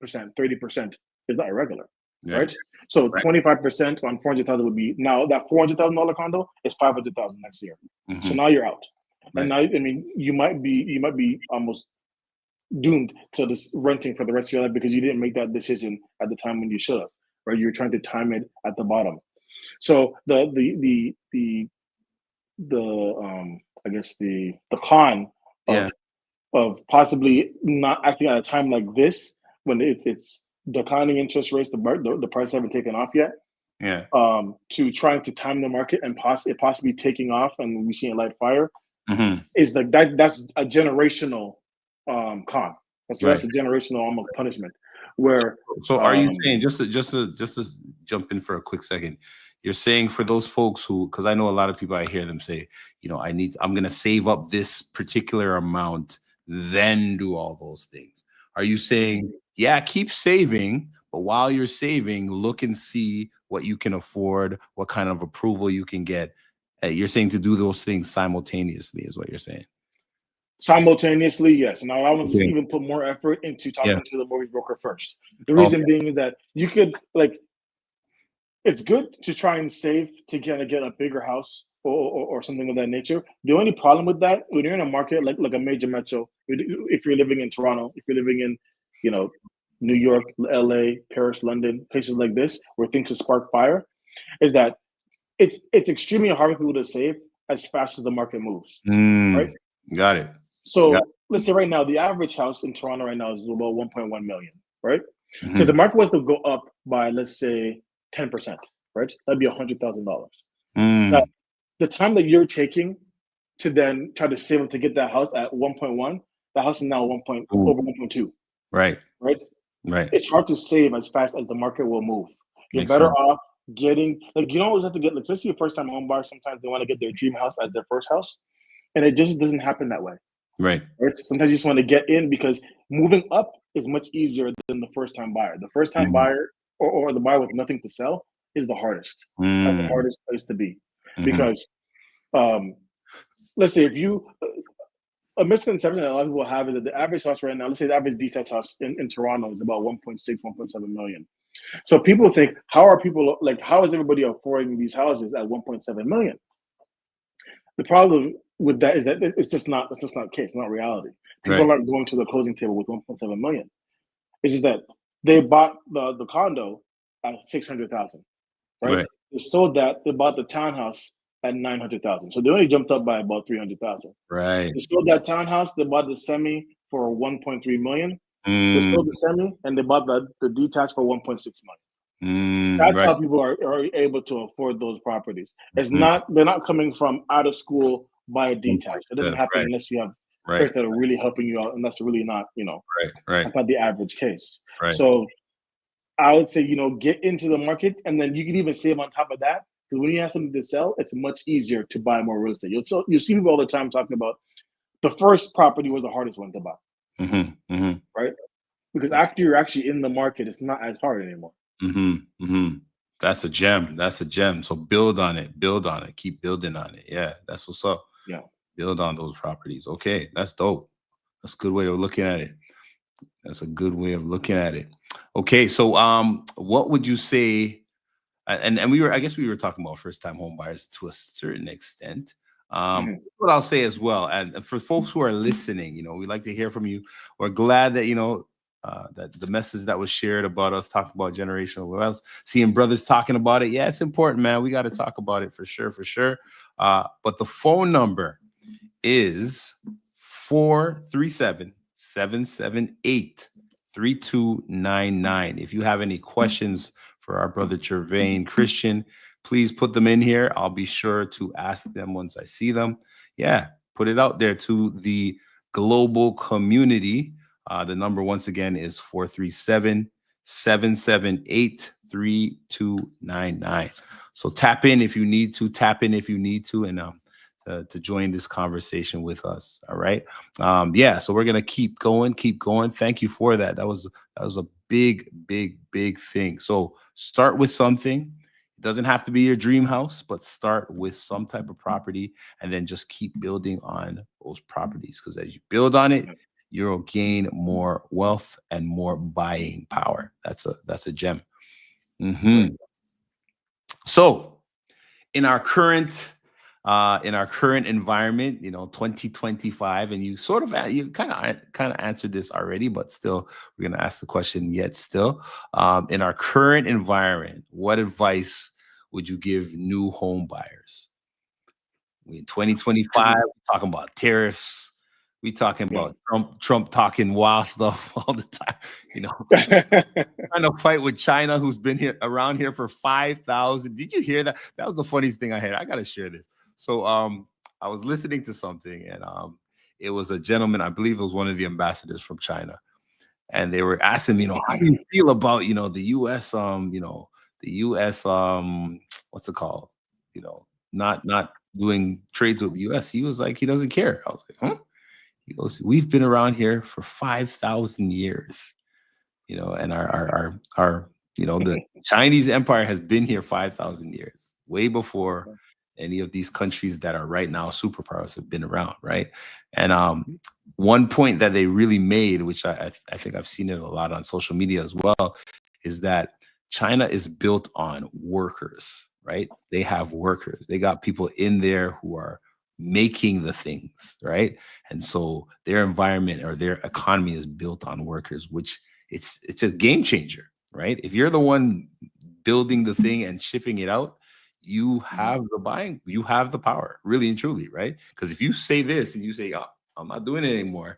30% is not irregular, Right. right? So Right. 25% on 400,000 would be, now that $400,000 condo is 500,000 next year. So Mm-hmm. now you're out, and Right. now I mean you might be almost doomed to this renting for the rest of your life because you didn't make that decision at the time when you should have, right? You're trying to time it at the bottom. So the I guess the con Yeah. of possibly not acting at a time like this when it's declining interest rates, the price haven't taken off yet, Yeah. to trying to time the market and possibly taking off and we see a light fire Mm-hmm. is like that's a generational con. So Right. that's a generational almost punishment where So are you um saying, just to jump in for a quick second, you're saying for those folks who, because I know a lot of people, I hear them say, I'm gonna save up this particular amount, then do all those things. Are you saying, yeah, keep saving, but while you're saving, look and see what you can afford, what kind of approval you can get? You're saying to do those things simultaneously, is what you're saying. simultaneously, yes. And I would Okay. even put more effort into Yeah. talking to the mortgage broker first. The reason Okay. being is that you could like it's good to try and save to kind of get a bigger house or something of that nature. The only problem with that, when you're in a market like a major metro, if you're living in Toronto, if you're living in, you know, New York, LA, Paris, London, places like this where things can spark fire, is that it's extremely hard for people to save as fast as the market moves, right? Mm, got it. Got So let's say right now the average house in Toronto right now is about 1.1 million, right? it. So the Mhm. market was to go up by let's say 10%, right? That'd be $100,000. Now, Mm, the time that you're taking to then try to save up to get that house at 1.1, the house is now ooh, over 1.2, right, right? right. It's hard to save as fast as the market will move. You're Makes better sense. off getting like you don't always have to get like especially a first time home buyer. Sometimes they want to get their dream house as their first house, and it just doesn't happen that way. Right. Right? Sometimes you just want to get in because moving up is much easier than the first time buyer. The first time Mm, buyer or the buyer with nothing to sell is the hardest. That's the mm, hardest place to be mhm. because um, let's say if you a misconception that a lot of people have is that the average house right now, let's say the average detached house in Toronto is about 1.6, 1.7 million. So people think, how is everybody affording these houses at 1.7 million? The problem with that is that it's just not the case, not reality. People Right, aren't going to the closing table with 1.7 million. It's just that they bought the condo at 600,000, right? right. They sold that. They bought the townhouse at 900,000. So they only jumped up by about 300,000. Right. They sold that townhouse. They bought the semi for 1.3 million. They sold Mm, the semi and they bought the detached for 1.6 million. That's right. how people are able to afford those properties. It's Mhm. not they're not coming from out of school buy a detached. It doesn't 1.7. happen Right, unless you have right, parents that are really helping you out, and that's really not right, right, that's not the average case. right, So I would say get into the market, and then you can even save on top of that. Because when you have something to sell, it's much easier to buy more real estate. You see people all the time talking about the first property was the hardest one to buy, mhm, mhm, right? Because after you're actually in the market, it's not as hard anymore. mhm, mhm. That's a gem. That's a gem. So build on it. Build on it. Keep building on it. Yeah, that's what's up. Yeah. Build on those properties. Okay, that's dope. That's a good way of looking at it. That's a good way of looking at it. Okay, so what would you say? And we were, I guess we were talking about first time home buyers to a certain extent. Mhm. What I'll say as well, and for folks who are listening, we'd like to hear from you. We're glad that that the message that was shared about us talking about generational wealth, seeing brothers talking about it. Yeah, it's important, man. We got to talk about it for sure, for sure. But the phone number is 437-778-3299. If you have any questions for our brother Gervain Christian, please put them in here. I'll be sure to ask them once I see them. Yeah, put it out there to the global community. The number once again is 437-778-3299. So tap in if you need to, and to join this conversation with us. All right. Yeah. So we're gonna keep going, keep going. Thank you for that. That was a big, big, big thing. So start with something. It doesn't have to be your dream house, but start with some type of property and then just keep building on those properties. Because as you build on it, you'll gain more wealth and more buying power. That's a gem. Right. So in our current environment, 2025, and you sort of you kind of answered this already, but still we're going to ask the question yet still. In our current environment, what advice would you give new home buyers? We in 2025, we're talking about tariffs. We talking Yeah. about Trump talking wild stuff all the time, trying to fight with China, who's been here around here for 5,000. Did you hear that? That was the funniest thing I had. I got to share this. So I was listening to something, and it was a gentleman, I believe it was one of the ambassadors from China, and they were asking me, how do you feel about the US the US what's it called? Not doing trades with the US. He was like, he doesn't care. I was like, huh? He goes, we've been around here for 5,000 years, and our the Chinese empire has been here 5,000 years, way before any of these countries that are right now superpowers have been around, right? And one point that they really made, which I think I've seen it a lot on social media as well, is that China is built on workers, right? They have workers. They got people in there who are making the things, right? And so their environment or their economy is built on workers, which it's a game changer, right? If you're the one building the thing and shipping it out, you have the buying, you have the power, really and truly, right? Because if you say this and you say, oh, I'm not doing it anymore,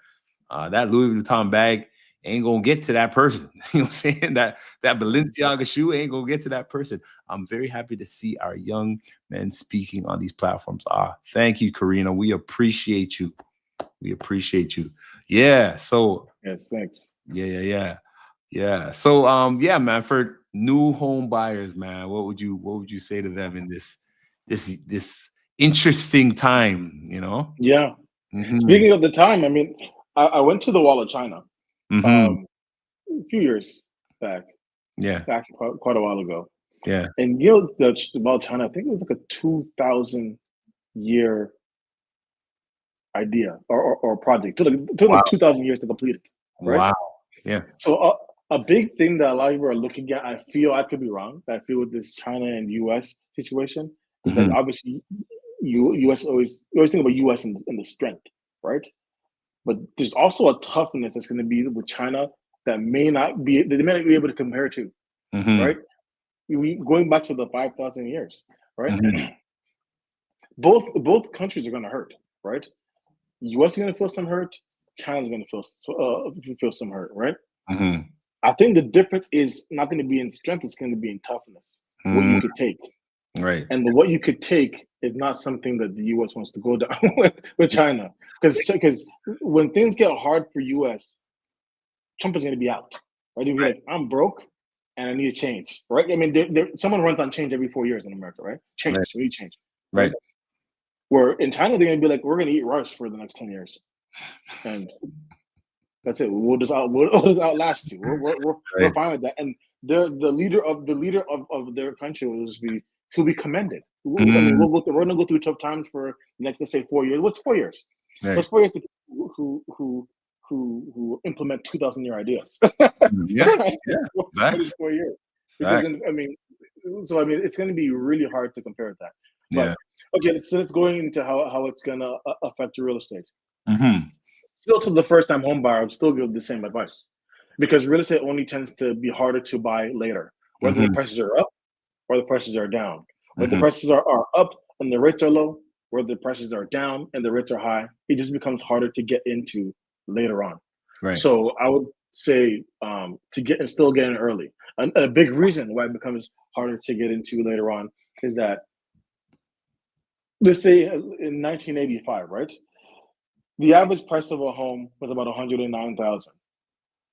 that Louis Vuitton bag ain't gonna get to that person. You know what I'm saying? That Balenciaga shoe ain't gonna get to that person. I'm very happy to see our young men speaking on these platforms. Thank you, Karina. We appreciate you. We appreciate you. Yeah. So Yes, thanks. yeah. So yeah, man, for new home buyers, man, what would you say to them in this interesting time, Yeah. Mhm. Speaking of the time, I mean, I went to the Wall of China Mhm. a few years back, Yeah. actually quite a while ago. Yeah. And the Wall of China, I think it was like a 2,000 year idea or project. Took Wow. like 2,000 years to complete it, right? Wow. Yeah. So a big thing that a lot of people are looking at, I feel I could be wrong. That I feel with this China and U.S. situation is that Mhm. obviously U.S. you always think about U.S. and the strength, right? But there's also a toughness that's going to be with China that they may not be able to compare to, Mhm. right? We going back to the 5,000 years, right? Mhm. Both countries are going to hurt, right? U.S. is going to feel some hurt. China's going to feel some hurt, right? Mhm. I think the difference is not going to be in strength; it's going to be in toughness. What you Mhm. could take, Right. and what you could take is not something that the U.S. wants to go down with China, because when things get hard for U.S., Trump is going to be out, right? He'll be Right. like, "I'm broke, and I need a change," right? I mean, someone runs on change every 4 years in America, right? Change, Right. we need change, right? Right. Where in China they're going to be like, "We're going to eat rice for the next 10 years," and that's it. We'll just outlast you. We're Right. fine with that. And the leader of their country will be commended. I mean, Mm, we're going to go through tough times for the next, let's say, 4 years. What's 4 years? right. What's 4 years to people who implement 2,000-year ideas? Yeah. Yeah. What is Facts. 4 years? Because Facts. then, I mean, so I mean, it's going to be really hard to compare with that. But Yeah. okay, so let's go into how it's going to affect real estate. Mm-hmm. Still, to the first-time home buyer, I would still give the same advice because real estate only tends to be harder to buy later, whether the Mm-hmm. prices are up or the prices are down. Whether the Mm-hmm. prices are up and the rates are low, whether the prices are down and the rates are high, it just becomes harder to get into later on. Right. So I would say to get and still get in early. A big reason why it becomes harder to get into later on is that, let's say in 1985, right? The average price of a home was about 109,000,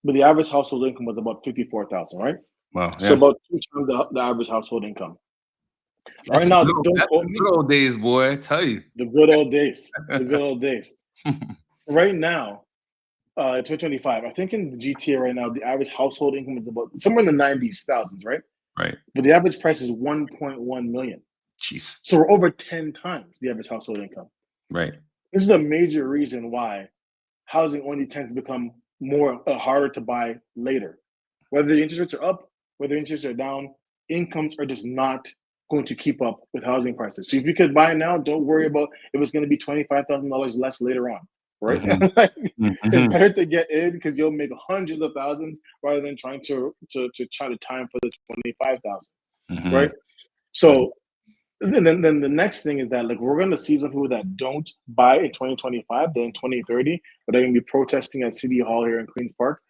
but the average household income was about 54,000, right? Wow. So Yeah. about two times the average household income. That's Right a now, good, don't that's quote the me. good old days, boy. I tell you. The good old days. The good old days. So right now, 2025, I think in the GTA right now, the average household income is about somewhere in the 90s thousands, right? Right. But the average price is 1.1 million. Jeez. So we're over 10 times the average household income. Right. This is a major reason why housing only tends to become more harder to buy later. Whether the interest rates are up, whether interest rates are down, incomes are just not going to keep up with housing prices. So if you could buy now, don't worry about if it's going to be $25,000 less later on, right? Mm-hmm. It's Mm-hmm. better to get in because you'll make hundreds of thousands rather than trying to try to time for the 25,000, Mm-hmm. right? So and then the next thing is that like we're going to see some people that don't buy in 2025, then in 2030, but they're going to be protesting at City Hall here in Queens Park,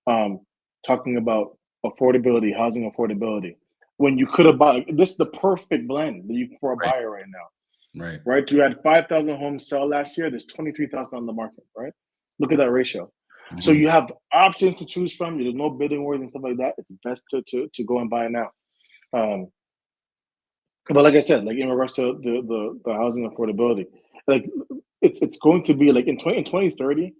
um, talking about affordability, housing affordability. When you could have bought this is the perfect blend that you for a Right. buyer right now, Right. right? You had 5,000 homes sell last year. There's 23,000 on the market, right? Look at that ratio. So Mm-hmm. you have options to choose from. There's no bidding wars and stuff like that. It's best to go and buy now. Um, but like I said, like in regards to the housing affordability, like it's going to be like in 2030,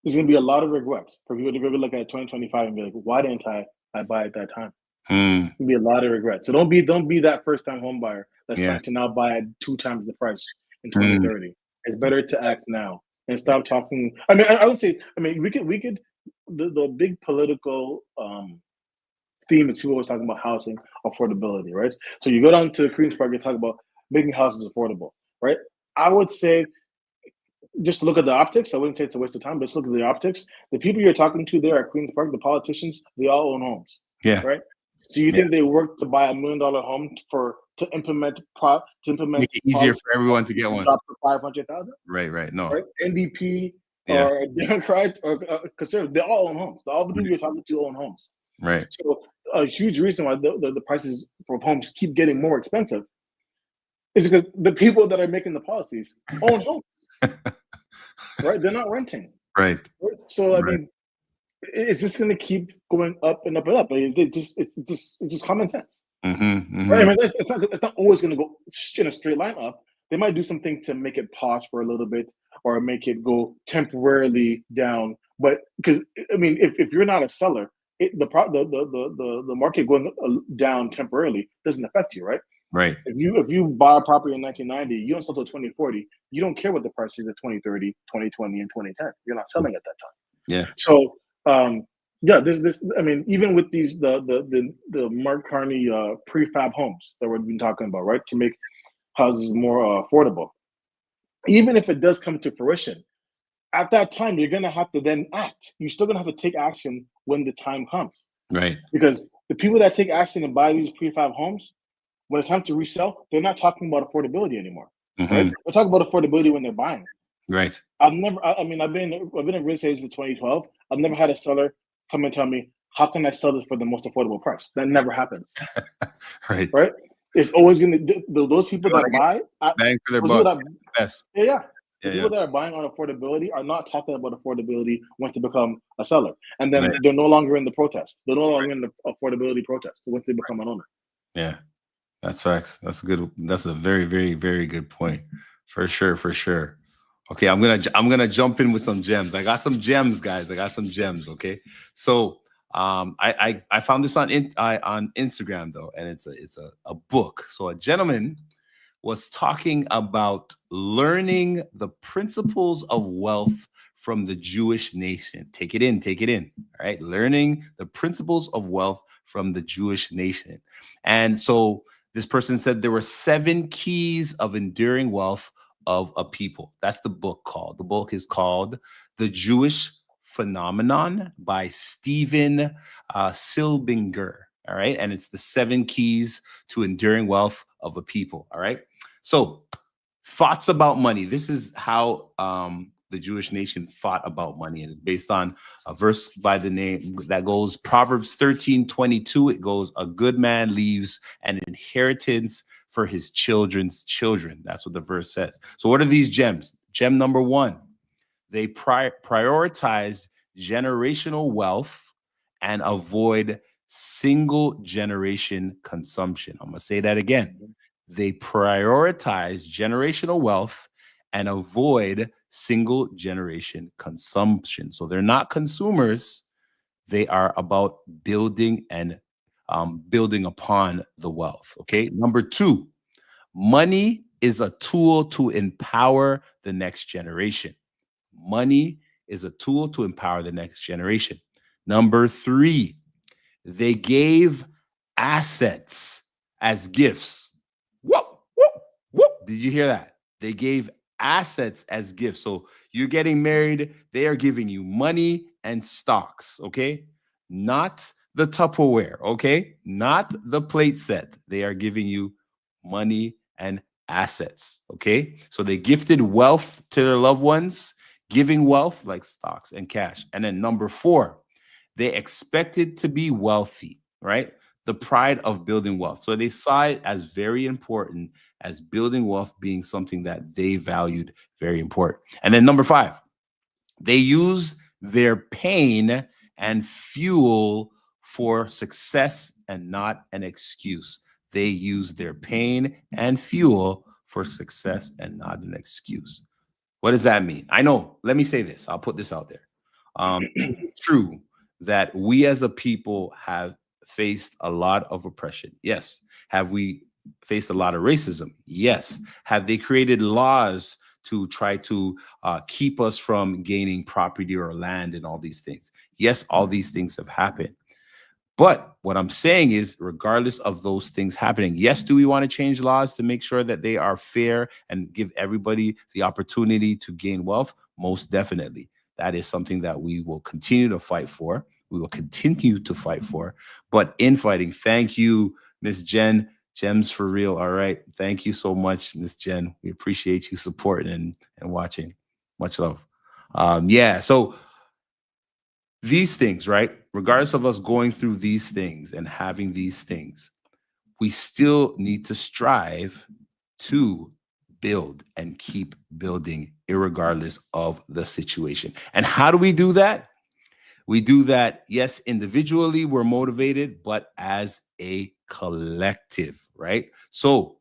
there's going to be a lot of regrets for people to go look at 2025 and be like, why didn't I buy at that time? Mm. There'll be a lot of regrets. So don't be that first time home buyer that's Yeah. trying to now buy at 2 times the price in Mm. 2030. It's better to act now and stop talking. I mean, I would say, I mean, we could the big political theme is people always talking about housing affordability, right? So you go down to Queens Park, you talk about making houses affordable, right? I would say just look at the optics. I wouldn't say it's a waste of time, but just look at the optics. The people you're talking to there at Queens Park, the politicians, they all own homes, Yeah. right? So you Yeah. think they work to buy $1 million home to implement Make it easier for everyone to get policies one. drop to 500,000, Right. Right. No. right? NDP Yeah. or Democrats or conservative, they all own homes. All the people you're talking to own homes. Right. So a huge reason why the prices for homes keep getting more expensive is because the people that are making the policies own homes, right? They're not renting. Right. Right? So I Right. mean, it's just going to keep going up and up and up. It's just common sense, Mm-hmm. right? I Mm-hmm. mean, it's not always going to go in a straight line up. They might do something to make it pause for a little bit or make it go temporarily down. But because I mean, if you're not a seller, the market going down temporarily doesn't affect you, right? Right. If you buy a property in 1990, you don't sell till 2040. You don't care what the price is at 2030, 2020, and 2010. You're not selling at that time. Yeah. So yeah, this I mean, even with these the Mark Carney prefab homes that we've been talking about, right, to make houses more affordable. Even if it does come to fruition, at that time you're gonna have to then act. You're still gonna have to take action when the time comes, Right. because the people that take action and buy these prefab homes, when it's time to resell, they're not talking about affordability anymore, right? Mm-hmm. They're talking about affordability when they're buying. Right. I've never. I mean, I've been in real estate since 2012. I've never had a seller come and tell me, "How can I sell this for the most affordable price?" That never happens, Right. right? It's always going to those people They want that to get buy. bang for their Those people buck. that Best. yeah, yeah. The Yeah. Yeah. people that are buying on affordability are not talking about affordability once they become a seller, and Right. then they're no longer in the protest. They're no longer in the affordability protest once they become an owner. Yeah. That's facts. That's a good. That's a very, very, very good point. For sure. For sure. Okay, I'm gonna jump in with some gems. I got some gems, guys. I got some gems. Okay, so I found this on Instagram though, and it's a book. So a gentleman was talking about learning the principles of wealth from the Jewish nation. Take it in, take it in. All right. Learning the principles of wealth from the Jewish nation. And so this person said there were 7 keys of enduring wealth of a people. That's the book called. The book is called The Jewish Phenomenon by Stephen Silbinger. All right. And it's the 7 keys to enduring wealth of a people. All right. So, thoughts about money. This is how the Jewish nation thought about money. And it's based on a verse by the name that goes Proverbs 13:22. It goes, a good man leaves an inheritance for his children's children. That's what the verse says. So, what are these gems? Gem number 1, they prioritize generational wealth and avoid single generation consumption. I'm going to say that again. They prioritize generational wealth and avoid single generation consumption. So they're not consumers. They are about building and building upon the wealth. Okay. Number 2, money is a tool to empower the next generation. Money is a tool to empower the next generation. Number 3, they gave assets as gifts. Whoop, whoop, whoop. Did you hear that? They gave assets as gifts. So you're getting married, they are giving you money and stocks, okay? Not the Tupperware, okay? Not the plate set. They are giving you money and assets, okay? So they gifted wealth to their loved ones, giving wealth like stocks and cash. And then number 4, they expected to be wealthy, right? The pride of building wealth. So they saw it as very important, as building wealth being something that they valued very important. And then number 5, they use their pain and fuel for success and not an excuse. They use their pain and fuel for success and not an excuse. What does that mean? I know. Let me say this. I'll put this out there. It's true that we as a people have faced a lot of oppression. Yes. Have we faced a lot of racism? Yes. Have they created laws to try to keep us from gaining property or land and all these things? Yes, all these things have happened. But what I'm saying is, regardless of those things happening, yes, do we want to change laws to make sure that they are fair and give everybody the opportunity to gain wealth? Most definitely. That is something that we will continue to fight for. We will continue to fight for. But in fighting, thank you, Miss Jen. Gems for real. All right. Thank you so much, Miss Jen. We appreciate you supporting and watching. Much love. Yeah. So these things, right? Regardless of us going through these things and having these things, we still need to strive to build and keep building, irregardless of the situation. And how do we do that? We do that, yes, individually, we're motivated, but as a collective, right? So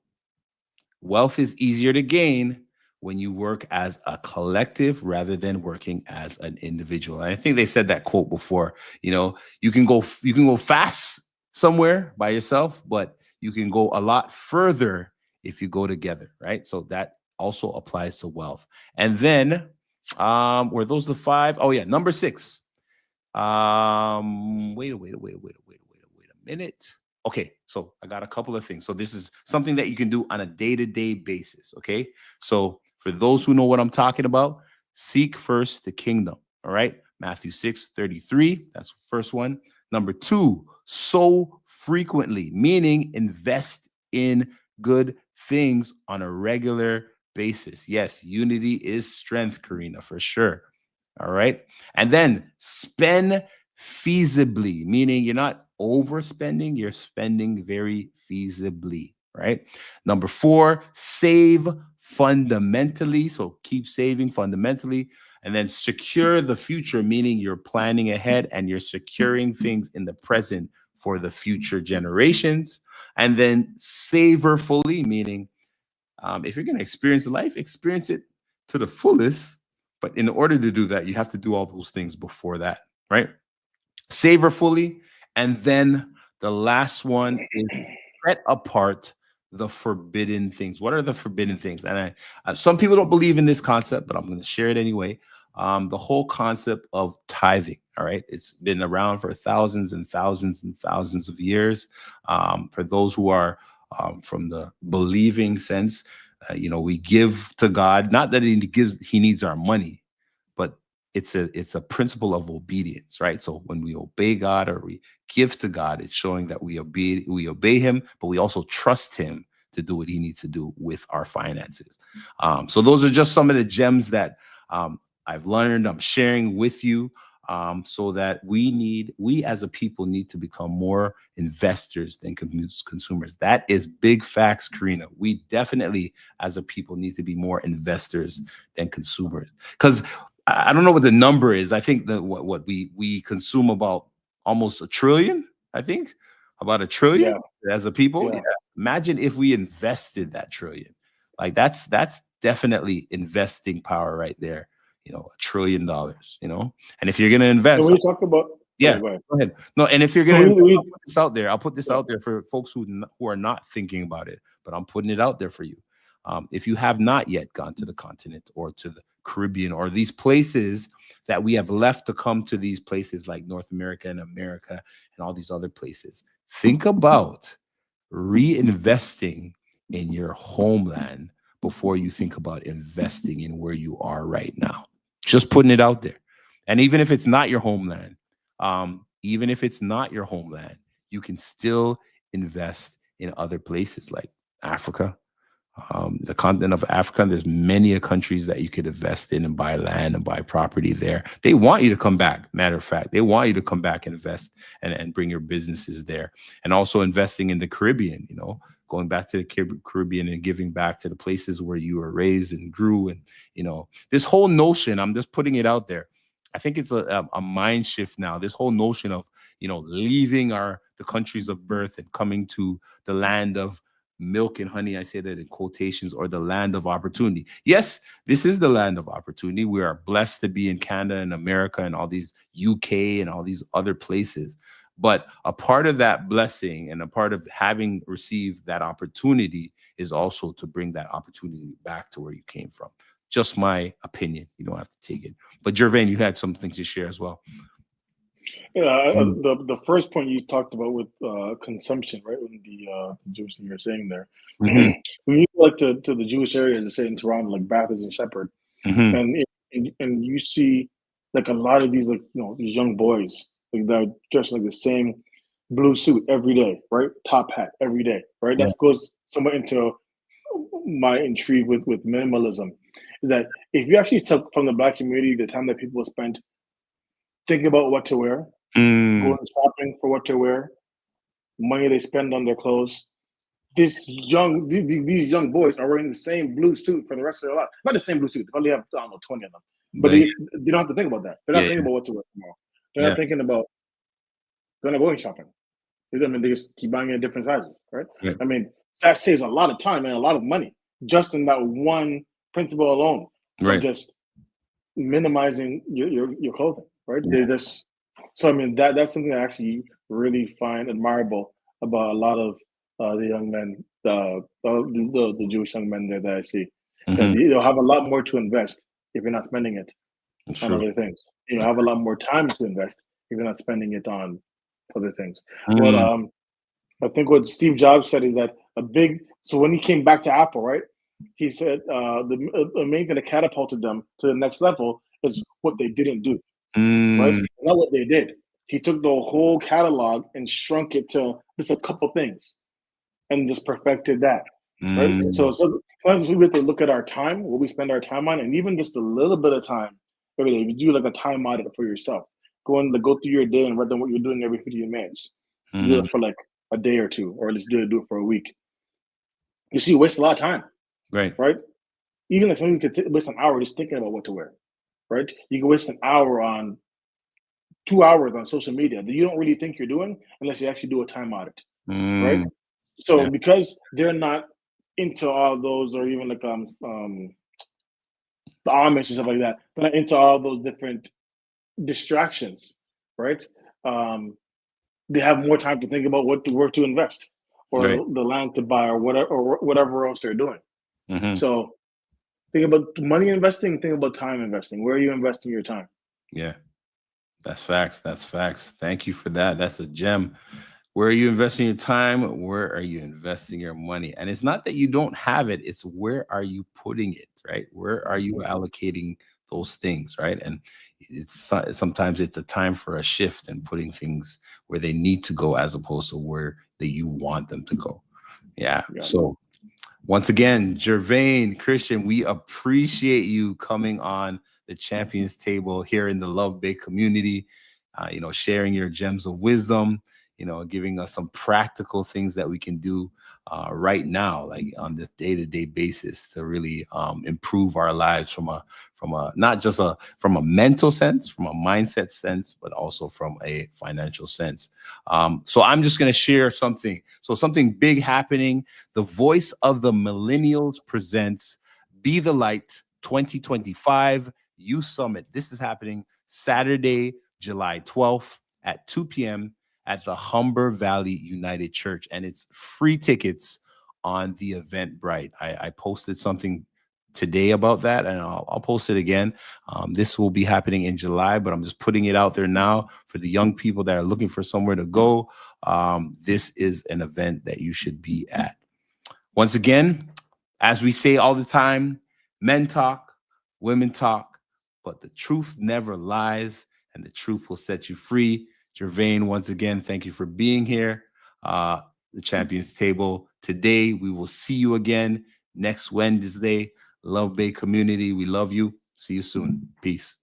wealth is easier to gain when you work as a collective rather than working as an individual. And I think they said that quote before. You can go fast somewhere by yourself, but you can go a lot further if you go together, right? So that also applies to wealth. And then were those the 5? Oh yeah, number 6. Wait a minute. Okay, so I got a couple of things. So this is something that you can do on a day-to-day basis. Okay, so for those who know what I'm talking about, seek first the kingdom. All right, Matthew 6:33. That's the first one. Number 2, sow frequently, meaning invest in good things on a regular basis. Yes, unity is strength, Karina, for sure. All right. And then spend feasibly, meaning you're not overspending, you're spending very feasibly, right? Number 4, save fundamentally. So keep saving fundamentally. And then secure the future, meaning you're planning ahead and you're securing things in the present for the future generations. And then savor fully, meaning if you're going to experience life, experience it to the fullest. But in order to do that, you have to do all those things before that, right? savor fully. And then the last one is set apart the forbidden things. What are the forbidden things? And some people don't believe in this concept, but I'm going to share it anyway. The whole concept of tithing. All right, it's been around for thousands and thousands and thousands of years. For those who are from the believing sense, we give to God. Not that He needs our money, but it's a principle of obedience, right? So when we obey God or we give to God, it's showing that we obey Him, but we also trust Him to do what He needs to do with our finances. So those are just some of the gems that I've learned. I'm sharing with you, so that we as a people need to become more investors than consumers. That is big facts, Karina. We definitely, as a people, need to be more investors than consumers, because I don't know what the number is. I think that what we consume about almost a trillion. I think about a trillion Yeah, as a people. Yeah. yeah. Imagine if we invested that trillion. Like that's definitely investing power right there. $1 trillion. And if you're gonna So invest, when you talk about, yeah, go ahead. go ahead. No, and if you're So gonna invest, I'll we put this out there. I'll put this yeah. out there for folks who are not thinking about it, but I'm putting it out there for you. If you have not yet gone to the continent or to the Caribbean or these places that we have left to come to, these places like North America and America and all these other places, think about reinvesting in your homeland before you think about investing in where you are right now. Just putting it out there. And even if it's not your homeland, you can still invest in other places like Africa, the continent of Africa. There's many countries that you could invest in and buy land and buy property there. They want you to come back. Matter of fact, they want you to come back and invest and bring your businesses there. And also investing in the Caribbean, going back to the Caribbean and giving back to the places where you were raised and grew. And, this whole notion, I'm just putting it out there. I think it's a mind shift now. This whole notion of, leaving the countries of birth and coming to the land of milk and honey. I say that in quotations, or the land of opportunity. Yes, this is the land of opportunity. We are blessed to be in Canada and America and all these UK and all these other places. But a part of that blessing and a part of having received that opportunity is also to bring that opportunity back to where you came from. Just my opinion. You don't have to take it. But Jervain, you had some things to share as well. Mm. The first point you talked about with consumption, right? When the Jewish thing you're saying there, Mhm. when you go like to the Jewish areas, say in Toronto, like Bathurst and Shepherd, Mhm. and you see like a lot of these these young boys like that are dressed like the same blue suit every day, right? Top hat every day, right? Yeah. That goes somewhat into my intrigue with minimalism. Is that if you actually took from the Black community the time that people spent thinking about what to wear, Mm. going shopping for what to wear, money they spend on their clothes. These young boys are wearing the same blue suit for the rest of their life. Not the same blue suit. They probably have, I don't know, 20 of them. But But they don't have to think about that. They're not yeah, thinking about what to wear tomorrow. They're yeah, not thinking about going shopping. I mean, they just keep buying it in different sizes, right? yeah, I mean, that saves a lot of time and a lot of money just in that one principle alone of right. just minimizing your clothing, right? Yeah. They just so I mean that's something I actually really find admirable about a lot of the young men, the Jewish young men there that I see, that Mhm. you'll have a lot more to invest if you're not spending it It's on true. other things. You have a lot more time to invest if you're not spending it on other things. What Mm. I think what Steve Jobs said is that a big so when he came back to Apple, right? He said the main thing that catapulted them to the next level is what they didn't do, right? Mm. Not what they did. He took the whole catalog and shrunk it to just a couple things and just perfected that, right? So, Mm. so sometimes we have to look at our time, what we spend our time on, and even just a little bit of time every day. You do like a time audit for yourself. Go through your day and write down what you're doing every 15 minutes. Do Mhm. it for like a day or two, or at least do it for a week. You see, you waste a lot of time, Right. right? Even like somebody could waste an hour just thinking about what to wear, right? You can waste an hour on 2 hours on social media that you don't really think you're doing unless you actually do a time audit, right? Mm. So Yeah. because they're not into all those, or even like the Amish and stuff like that, they're not into all those different distractions, right? um, they have more time to think about where to invest Right. or the land to buy or whatever else they're doing. Hmm. So think about money investing, think about time investing. Where are you investing your time? Yeah. That's facts. That's facts. Thank you for that. That's a gem. Where are you investing your time? Where are you investing your money? And it's not that you don't have it, it's where are you putting it, right? Where are you allocating those things, right? And sometimes it's a time for a shift and putting things where they need to go as opposed to where that you want them to go. Yeah. Yeah, So once again, Jervain, Christian, we appreciate you coming on the Champions Table here in the Love Bay community, sharing your gems of wisdom, giving us some practical things that we can do right now, like on this day-to-day basis to really improve our lives from a not just from a mental sense, from a mindset sense, but also from a financial sense. So I'm just going to share something. So something big happening. The Voice of the Millennials presents Be the Light 2025 Youth Summit. This is happening Saturday, July 12th at 2 p.m. at the Humber Valley United Church. And it's free tickets on the Eventbrite. I posted something today about that, and I'll post it again. This will be happening in July, but I'm just putting it out there now for the young people that are looking for somewhere to go. This is an event that you should be at. Once again, as we say all the time, men talk, women talk, but the truth never lies, and the truth will set you free. Jervain, once again, thank you for being here. The Champions Table. Today, we will see you again next Wednesday. Love Bay community, we love you. See you soon. Peace.